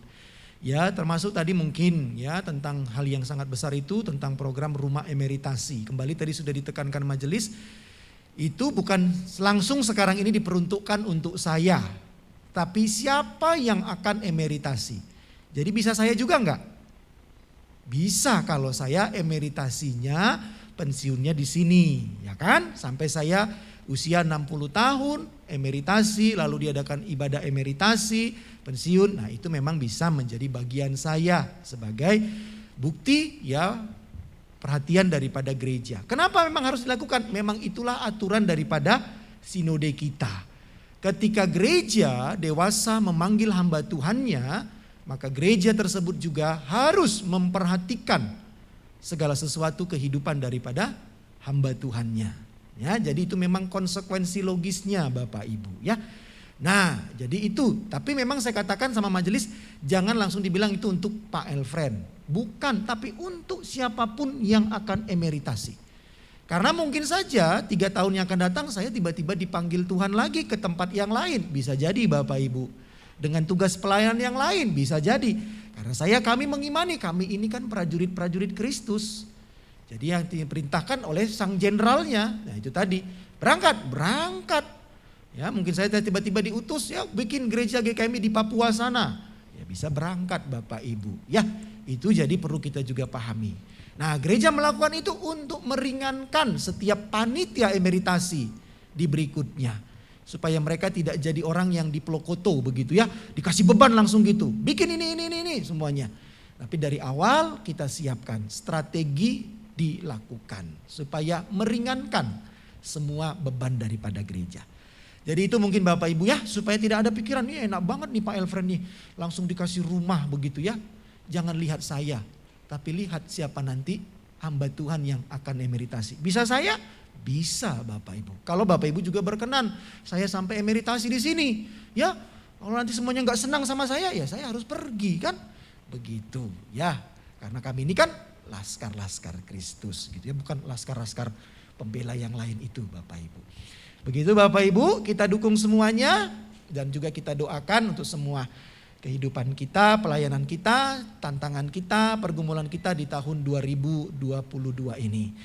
Ya, termasuk tadi mungkin ya tentang hal yang sangat besar itu tentang program rumah emeritasi. Kembali tadi sudah ditekankan majelis, itu bukan langsung sekarang ini diperuntukkan untuk saya, tapi siapa yang akan emeritasi. Jadi bisa saya juga enggak? Bisa kalau saya emeritasinya pensiunnya di sini, ya kan? Sampai saya usia 60 tahun, emeritasi, lalu diadakan ibadah emeritasi, pensiun. Nah itu memang bisa menjadi bagian saya sebagai bukti ya perhatian daripada gereja. Kenapa memang harus dilakukan? Memang itulah aturan daripada sinode kita. Ketika gereja dewasa memanggil hamba Tuhannya, maka gereja tersebut juga harus memperhatikan segala sesuatu kehidupan daripada hamba Tuhannya. Ya, jadi itu memang konsekuensi logisnya Bapak Ibu ya. Nah jadi itu, tapi memang saya katakan sama majelis, jangan langsung dibilang itu untuk Pak Elfren. Bukan, tapi untuk siapapun yang akan emeritasi. Karena mungkin saja 3 tahun yang akan datang saya tiba-tiba dipanggil Tuhan lagi ke tempat yang lain. Bisa jadi Bapak Ibu. Dengan tugas pelayanan yang lain bisa jadi. Karena kami mengimani, kami ini kan prajurit-prajurit Kristus. Jadi yang diperintahkan oleh sang jenderalnya, nah itu tadi, berangkat. Ya mungkin saya tiba-tiba diutus, ya bikin gereja GKMI di Papua sana. Ya bisa berangkat Bapak Ibu. Ya itu jadi perlu kita juga pahami. Nah gereja melakukan itu untuk meringankan setiap panitia emeritasi di berikutnya. Supaya mereka tidak jadi orang yang diplokoto begitu ya. Dikasih beban langsung gitu, bikin ini semuanya. Tapi dari awal kita siapkan strategi dilakukan supaya meringankan semua beban daripada gereja. Jadi itu mungkin Bapak Ibu ya, supaya tidak ada pikiran nih enak banget nih Pak Elfren nih langsung dikasih rumah begitu ya. Jangan lihat saya, tapi lihat siapa nanti hamba Tuhan yang akan emeritasi. Bisa saya? Bisa Bapak Ibu. Kalau Bapak Ibu juga berkenan, saya sampai emeritasi di sini ya. Kalau nanti semuanya nggak senang sama saya, ya saya harus pergi kan. Begitu ya. Karena kami ini kan laskar-laskar Kristus gitu ya, bukan laskar-laskar pembela yang lain itu Bapak Ibu. Begitu Bapak Ibu, kita dukung semuanya dan juga kita doakan untuk semua kehidupan kita, pelayanan kita, tantangan kita, pergumulan kita di tahun 2022 ini.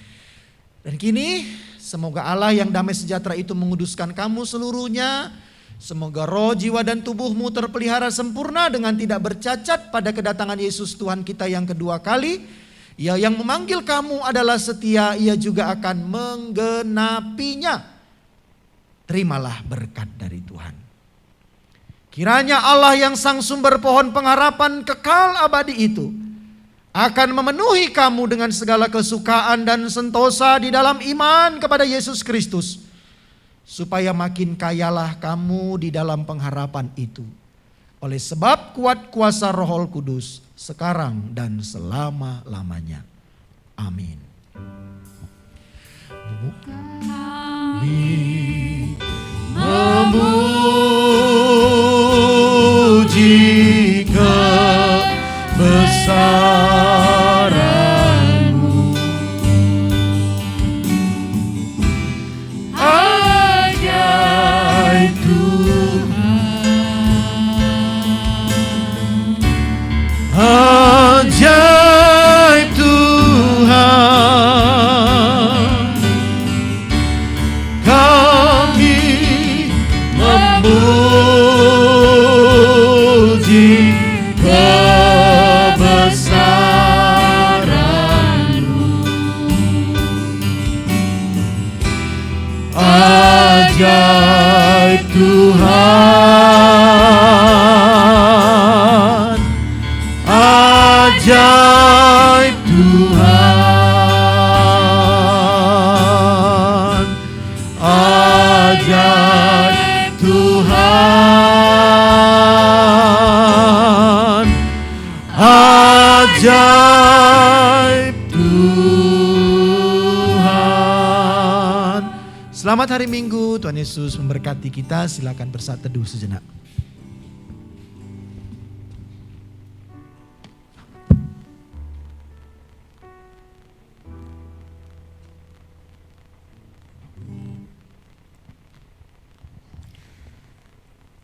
Dan kini semoga Allah yang damai sejahtera itu menguduskan kamu seluruhnya. Semoga roh, jiwa dan tubuhmu terpelihara sempurna dengan tidak bercacat pada kedatangan Yesus Tuhan kita yang kedua kali. Ia yang memanggil kamu adalah setia, ia juga akan menggenapinya. Terimalah berkat dari Tuhan. Kiranya Allah yang sang sumber pohon pengharapan kekal abadi itu akan memenuhi kamu dengan segala kesukaan dan sentosa di dalam iman kepada Yesus Kristus. Supaya makin kayalah kamu di dalam pengharapan itu. Oleh sebab kuat kuasa Roh Kudus sekarang dan selama-lamanya. Amin. Kami memuji kebesaran-Mu. Ajaib Tuhan, ajaib Tuhan, kami memuji kebesaran-Mu. Ajaib Tuhan, ajaib Tuhan, ajaib Tuhan, ajaib Tuhan. Selamat hari Minggu, Tuhan Yesus memberkati kita. Silakan bersatu teduh sejenak.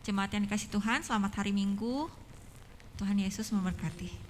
Jemaat yang dikasih Tuhan, selamat hari Minggu. Tuhan Yesus memberkati.